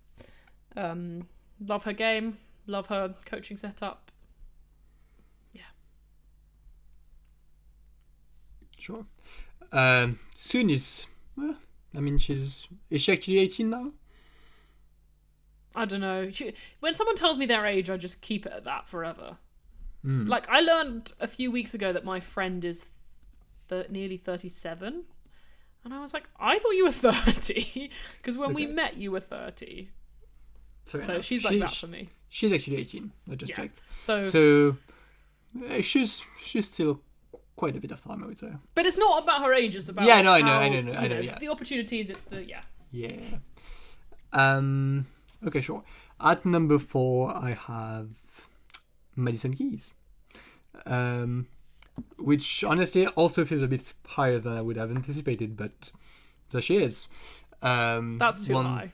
Love her game. Love her coaching setup. Yeah. Sure. Soon is... Well, I mean, is she actually 18 now? I don't know. When someone tells me their age, I just keep it at that forever. Like, I learned a few weeks ago that my friend is nearly 37. And I was like, I thought you were 30. Because when we met, you were 30. Fair so enough. she's like that for me. She's actually 18. I just checked. So she's still quite a bit of time, I would say. But it's not about her age. It's about I know. It's the opportunities. It's the Yeah. Okay, sure. At number 4, I have Madison Keys, which honestly also feels a bit higher than I would have anticipated, but there she is. That's too high.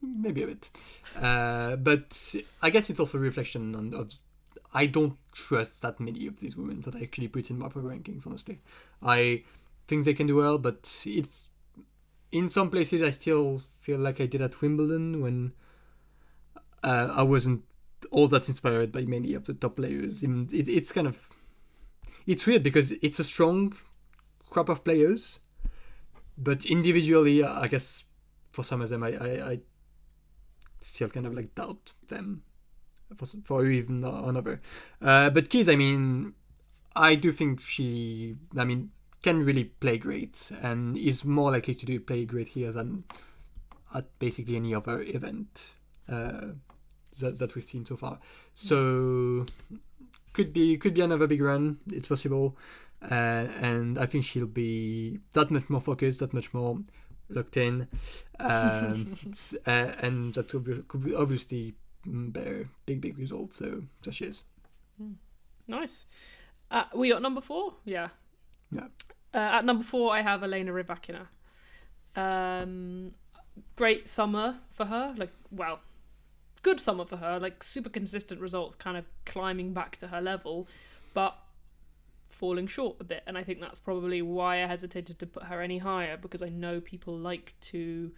Maybe a bit. But I guess it's also a reflection of I don't trust that many of these women that I actually put in my power rankings, honestly. I think they can do well, but it's in some places I still feel like I did at Wimbledon when I wasn't all that inspired by many of the top players. It's kind of... It's weird because it's a strong crop of players, but individually, I guess for some of them, I still kind of like doubt them for even another. But Keys, I mean, I do think she, can really play great and is more likely to play great here than at basically any other event that we've seen so far. So could be another big run. It's possible, and I think she'll be that much more focused, that much more locked in, and that could obviously bear big results. So there she is. Nice. We got number 4. Yeah. At number 4, I have Elena Rybakina. Great summer for her. Good summer for her. Like, super consistent results, kind of climbing back to her level, but falling short a bit. And I think that's probably why I hesitated to put her any higher, because I know people like to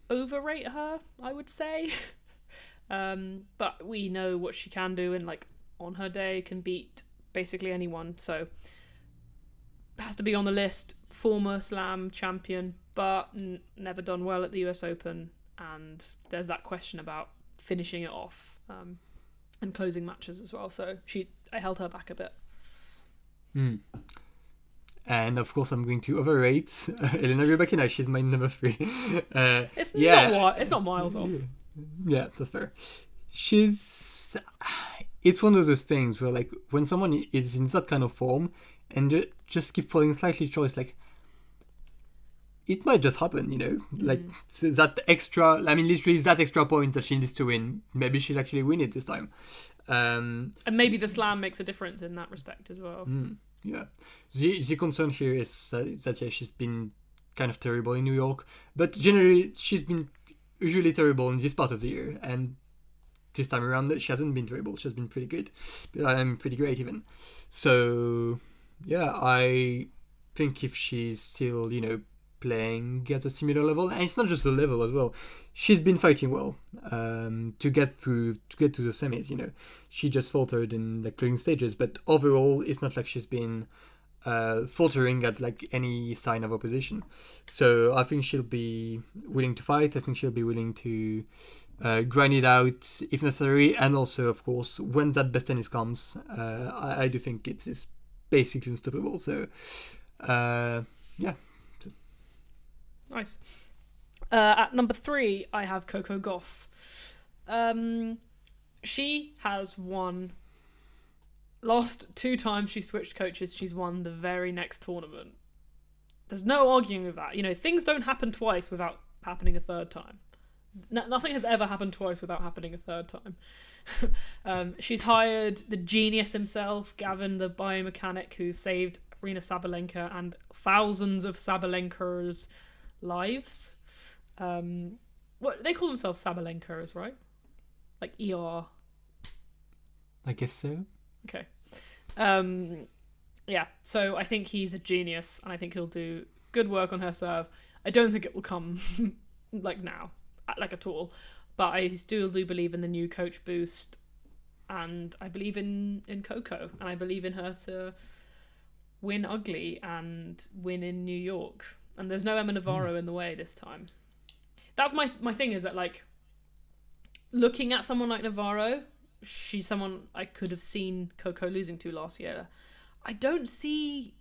overrate her, I would say. But we know what she can do, and like on her day can beat basically anyone. So has to be on the list. Former slam champion, but never done well at the US Open, and there's that question about finishing it off and closing matches as well. So I held her back a bit. And of course, I'm going to overrate Elena Rybakina. She's my number 3. It's not miles off. Yeah, that's fair. It's one of those things where, like, when someone is in that kind of form and just keep falling slightly short, like, it might just happen, you know? Like, that extra... literally that extra point that she needs to win, maybe she'll actually win it this time. And maybe the slam makes a difference in that respect as well. Yeah. The concern here is that she's been kind of terrible in New York, but generally she's been usually terrible in this part of the year, and this time around she hasn't been terrible. She's been pretty good. Pretty great even. So, yeah, I think if she's still, playing at a similar level, and it's not just the level as well, she's been fighting well to get to the semis. She just faltered in the closing stages, but overall it's not like she's been faltering at like any sign of opposition. So I think she'll be willing to fight. I think she'll be willing to grind it out if necessary, and also, of course, when that best tennis comes, I do think it is basically unstoppable. So yeah. Nice. At number 3, I have Coco Gauff. She has won. Last 2 times she switched coaches, she's won the very next tournament. There's no arguing with that. Things don't happen twice without happening a third time. Nothing has ever happened twice without happening a third time. She's hired the genius himself, Gavin, the biomechanic who saved Arina Sabalenka and thousands of Sabalenka's lives. What they call themselves, Sabalenkas, right? Like ER. I guess so. Okay. Yeah, so I think he's a genius, and I think he'll do good work on her serve. I don't think it will come now, at all. But I still do believe in the new coach boost, and I believe in Coco, and I believe in her to win ugly and win in New York. And there's no Emma Navarro in the way this time. That's my thing, is that, like, looking at someone like Navarro, she's someone I could have seen Coco losing to last year. I don't see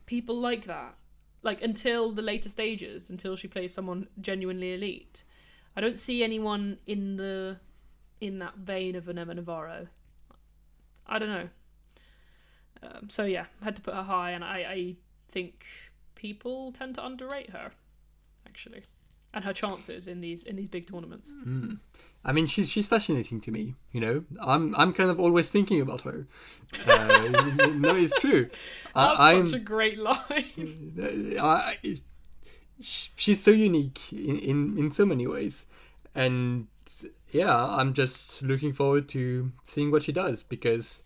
people like that, like, until the later stages, until she plays someone genuinely elite. I don't see anyone in that vein of an Emma Navarro. I don't know. So yeah, I had to put her high, and I think people tend to underrate her, actually, and her chances in these big tournaments. I mean, she's fascinating to me. I'm kind of always thinking about her. No, it's true. That's such a great line. She's so unique in so many ways, and yeah, I'm just looking forward to seeing what she does, because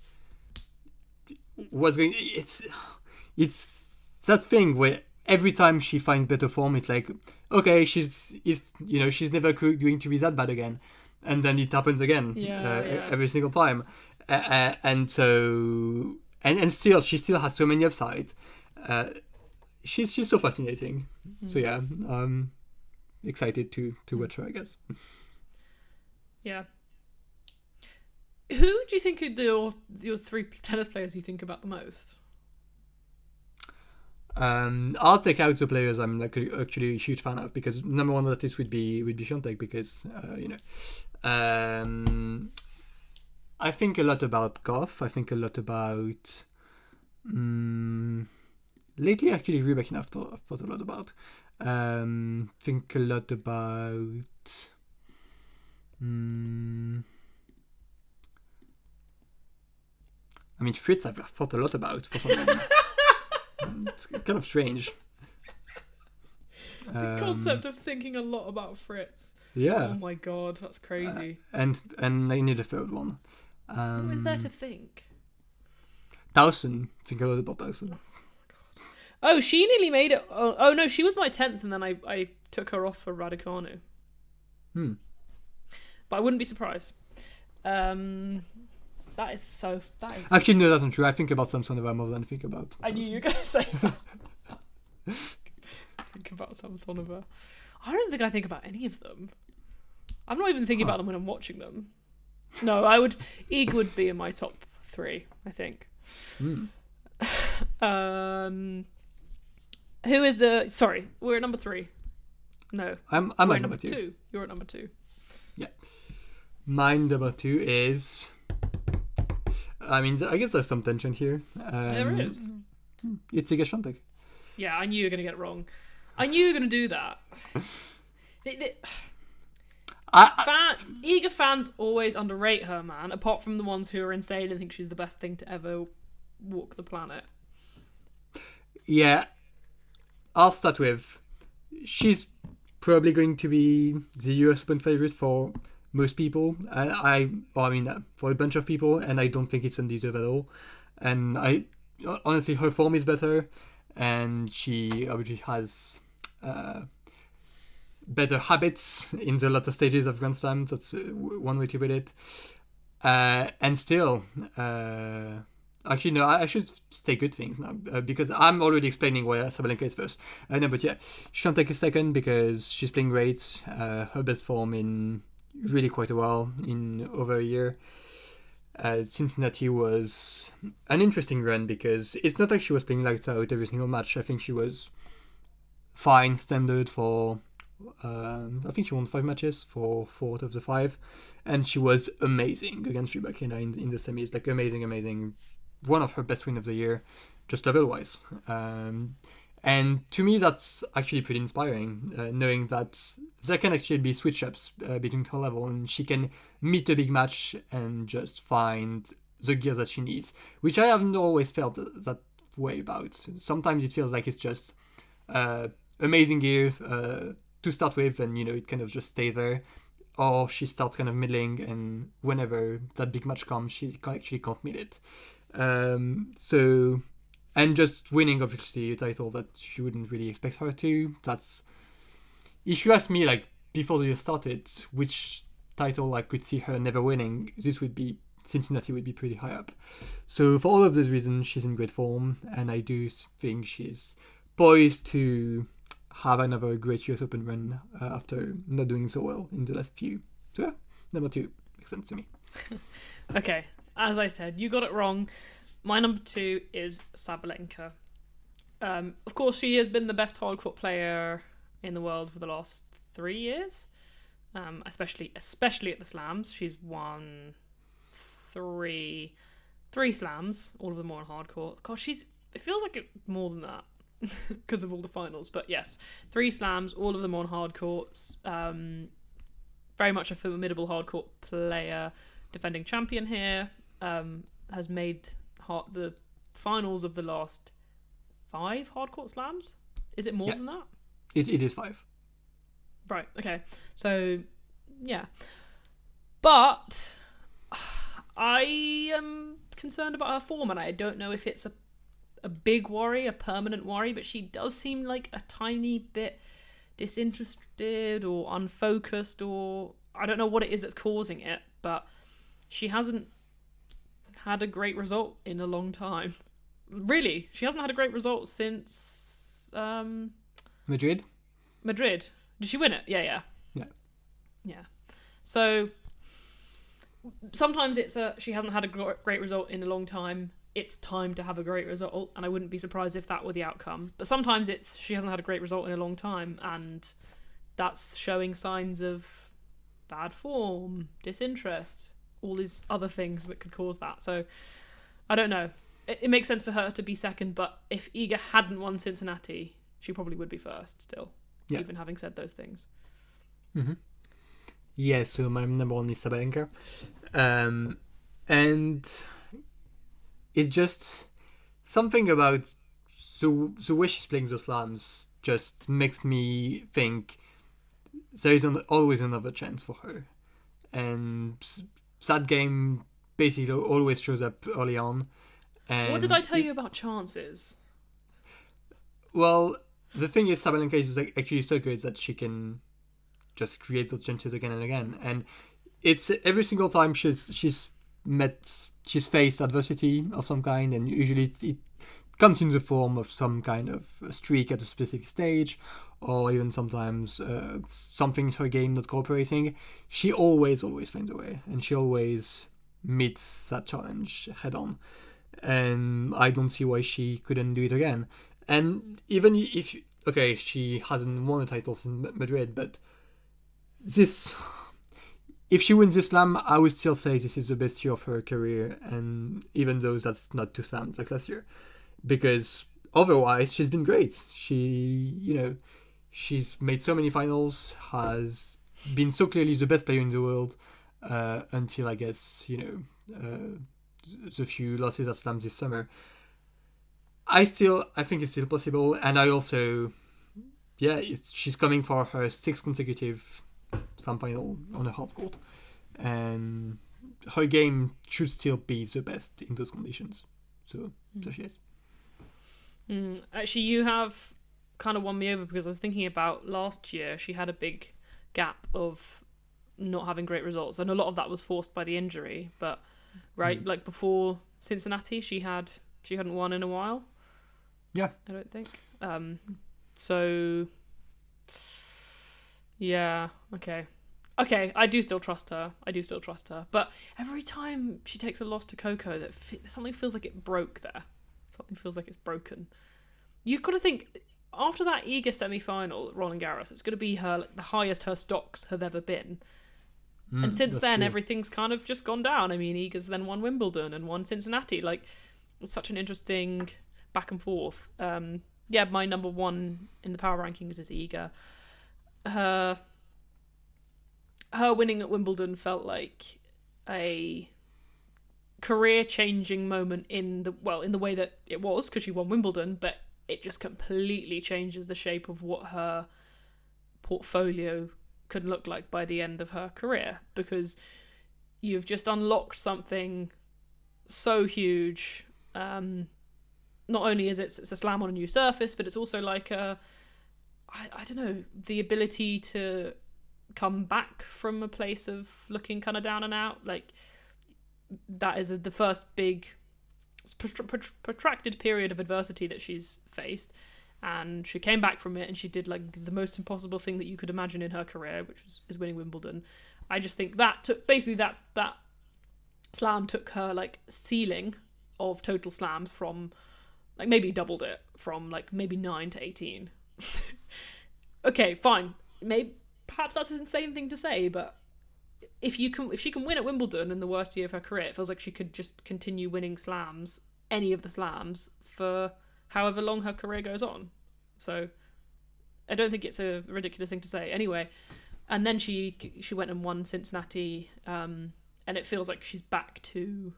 it's that thing where every time she finds better form, it's like, okay, she's never going to be that bad again, and then it happens again. Every single time, and so and still she still has so many upsides. She's so fascinating. So yeah, I'm excited to watch her, I guess. Yeah. Who do you think are your three tennis players you think about the most? I'll take out the players I'm actually a huge fan of, because number one on that list would be Swiatek, because I think a lot about Goff. I think a lot about lately actually Rybakina I've thought a lot about. Think a lot about I mean, Fritz I've thought a lot about for some reason. It's kind of strange. The concept of thinking a lot about Fritz. Yeah. Oh my god, that's crazy. And I need a third one. What is there to think? Dawson. Think a lot about Dawson. Oh, she nearly made it. Oh no, she was my 10th, and then I took her off for Raducanu. But I wouldn't be surprised. That is actually, no, that's not true. I think about Samsonova more than I think about. I knew you were going to say that. Think about Samsonova. I don't think I think about any of them. I'm not even thinking about them when I'm watching them. No, Ig would be in my top 3, I think. Who is sorry, we're at number 3. No. I'm we're at number 2. You're at number 2. Yeah. Mine number 2 is, I mean, I guess there's some tension here. There is. It's Iga Swiatek. Yeah, I knew you were going to get it wrong. I knew you were going to do that. Iga fans always underrate her, man, apart from the ones who are insane and think she's the best thing to ever walk the planet. Yeah. I'll start with, she's probably going to be the US Open favorite for most people. For a bunch of people, and I don't think it's undeserved at all. And honestly, her form is better, and she obviously has better habits in the latter stages of Grand Slams. That's one way to put it. And still, actually, no, I should say good things now, because I'm already explaining why Sabalenka is first. No, but yeah, Swiatek is second because she's playing great. Her best form in really quite a while, in over a year. Cincinnati was an interesting run, because it's not like she was playing lights out every single match. I think she was fine standard for I think she won 5 matches for 4 out of the 5, and she was amazing against Rybakina in the semis. Like amazing. One of her best wins of the year, just level wise. And to me, that's actually pretty inspiring, knowing that there can actually be switch ups between her level, and she can meet a big match and just find the gear that she needs, which I haven't always felt that way about. Sometimes it feels like it's just amazing gear to start with, and it kind of just stay there, or she starts kind of middling, and whenever that big match comes, she actually can't meet it. And just winning, obviously, a title that you wouldn't really expect her to. That's, if you ask me, like, before the year started, which title I could see her never winning, Cincinnati would be pretty high up. So for all of those reasons, she's in great form, and I do think she's poised to have another great US Open run after not doing so well in the last few. So yeah, number 2 makes sense to me. Okay, as I said, you got it wrong. My number 2 is Sabalenka. Of course, she has been the best hardcourt player in the world for the last 3 years, especially at the slams. She's won three slams, all of them more on hardcourt. Gosh, it feels like it more than that because of all the finals. But yes, 3 slams, all of them on hardcourts. Very much a formidable hardcourt player, defending champion here. Has made the finals of the last 5 hardcourt slams. Is it more than that? It is 5. Right, okay. So, yeah. But I am concerned about her form, and I don't know if it's a big worry, a permanent worry, but she does seem like a tiny bit disinterested or unfocused, or I don't know what it is that's causing it, but she hasn't had a great result in a long time. Really, she hasn't had a great result since Madrid. Did she win it? Yeah. So sometimes it's she hasn't had a great result in a long time. It's time to have a great result, and I wouldn't be surprised if that were the outcome. But sometimes it's she hasn't had a great result in a long time, and that's showing signs of bad form, disinterest, all these other things that could cause that. So I don't know. It makes sense for her to be second, but if Iga hadn't won Cincinnati, she probably would be first still, even having said those things. Mm-hmm. Yeah, so my number 1 is Sabalenka. And it just, something about the way she's playing those slams just makes me think there is always another chance for her. And that game basically always shows up early on. And what did I tell you about chances? Well, the thing is, Sabalenka is actually so good that she can just create those chances again and again. And it's every single time she's faced adversity of some kind, and usually it comes in the form of some kind of streak at a specific stage, or even sometimes something in her game not cooperating. She always finds a way, and she always meets that challenge head on. And I don't see why she couldn't do it again. And even if, she hasn't won a title since Madrid, but if she wins this slam, I would still say this is the best year of her career, and even though that's not 2 slams like last year, because otherwise she's been great. She's made so many finals, has been so clearly the best player in the world until I guess the few losses at slams this summer. I think it's still possible, and I also, she's coming for her 6th consecutive slam final on a hard court, and her game should still be the best in those conditions. So she is. Actually, you have kind of won me over, because I was thinking about last year. She had a big gap of not having great results, and a lot of that was forced by the injury. But like before Cincinnati, she hadn't won in a while. Yeah, I don't think. So yeah, okay. I do still trust her. But every time she takes a loss to Coco, something feels like it broke there. Something feels like it's broken. You've got to think, after that Iga semi-final at Roland Garros, it's going to be the highest her stocks have ever been. And since then, everything's kind of just gone down. I mean, Iga's then won Wimbledon and won Cincinnati. Like, it's such an interesting back and forth. my number one in the power rankings is Iga. Her winning at Wimbledon felt like a career-changing moment in the way that it was, because she won Wimbledon, but it just completely changes the shape of what her portfolio could look like by the end of her career, because you've just unlocked something so huge. Not only is it's a slam on a new surface, but it's also like I don't know, the ability to come back from a place of looking kind of down and out. Like, that is the first big protracted period of adversity that she's faced, and she came back from it and she did like the most impossible thing that you could imagine in her career, which is winning Wimbledon. I just think that took basically that slam took her like ceiling of total slams from like maybe doubled it from like maybe 9 to 18. Okay, fine, perhaps that's an insane thing to say, but if she can win at Wimbledon in the worst year of her career, it feels like she could just continue winning slams, any of the slams, for however long her career goes on. So I don't think it's a ridiculous thing to say. Anyway, and then she went and won Cincinnati, and it feels like she's back to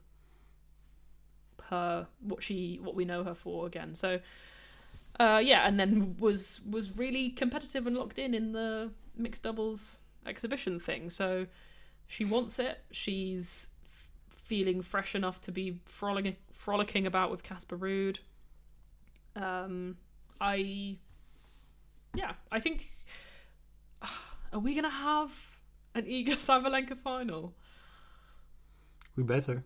her what we know her for again. So and then was really competitive and locked in the mixed doubles exhibition thing. So she wants it. She's feeling fresh enough to be frolicking about with Casper Ruud. I think, are we gonna have an Iga Sabalenka final? We better.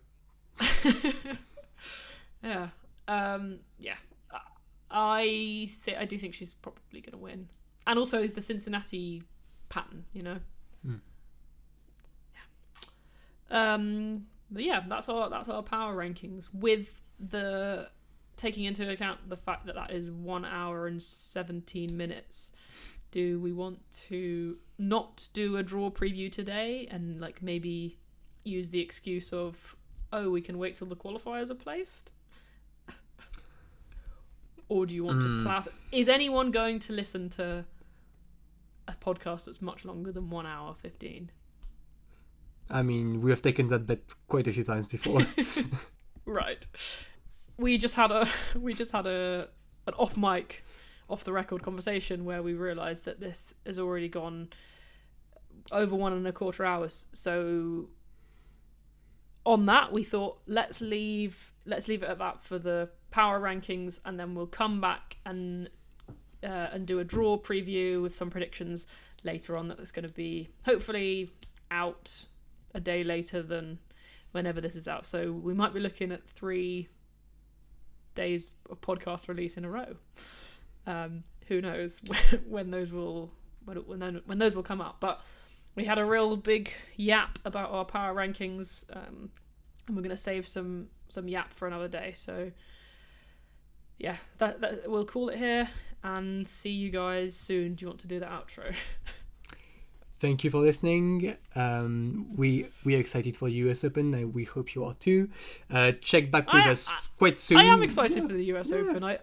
Yeah. I do think she's probably gonna win, and also is the Cincinnati pattern, you know. But yeah, that's our power rankings, with the taking into account the fact that is 1 hour and 17 minutes. Do we want to not do a draw preview today and like maybe use the excuse of, oh, we can wait till the qualifiers are placed? Or do you want to plow? Is anyone going to listen to a podcast that's much longer than 1 hour 15? I mean, we have taken that bet quite a few times before. Right. We just had an off the record conversation where we realised that this has already gone over 1.25 hours. So on that, we thought let's leave it at that for the power rankings, and then we'll come back and do a draw preview with some predictions later on. That's going to be hopefully out a day later than whenever this is out. So we might be looking at 3 days of podcast release in a row. Who knows when those will come up? But we had a real big yap about our power rankings, and we're going to save some yap for another day. So yeah, that we'll call it here and see you guys soon. Do you want to do the outro? Thank you for listening. We are excited for the US Open, and we hope you are too. Check back with us quite soon. I am excited for the US Open.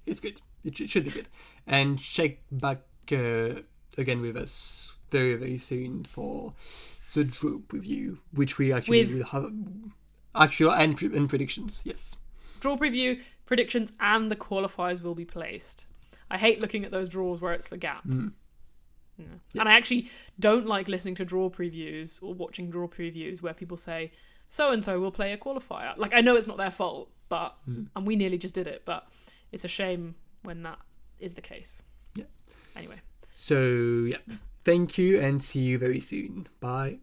It's good. It should be good. And check back again with us very, very soon for the draw preview, which we actually will have actual and predictions. Yes. Draw preview, predictions, and the qualifiers will be placed. I hate looking at those draws where it's a gap. Yeah. And I actually don't like listening to draw previews or watching draw previews where people say so-and-so will play a qualifier. Like, I know it's not their fault, but and we nearly just did it, but it's a shame when that is the case. Yeah. Anyway. So, yeah. Thank you and see you very soon. Bye.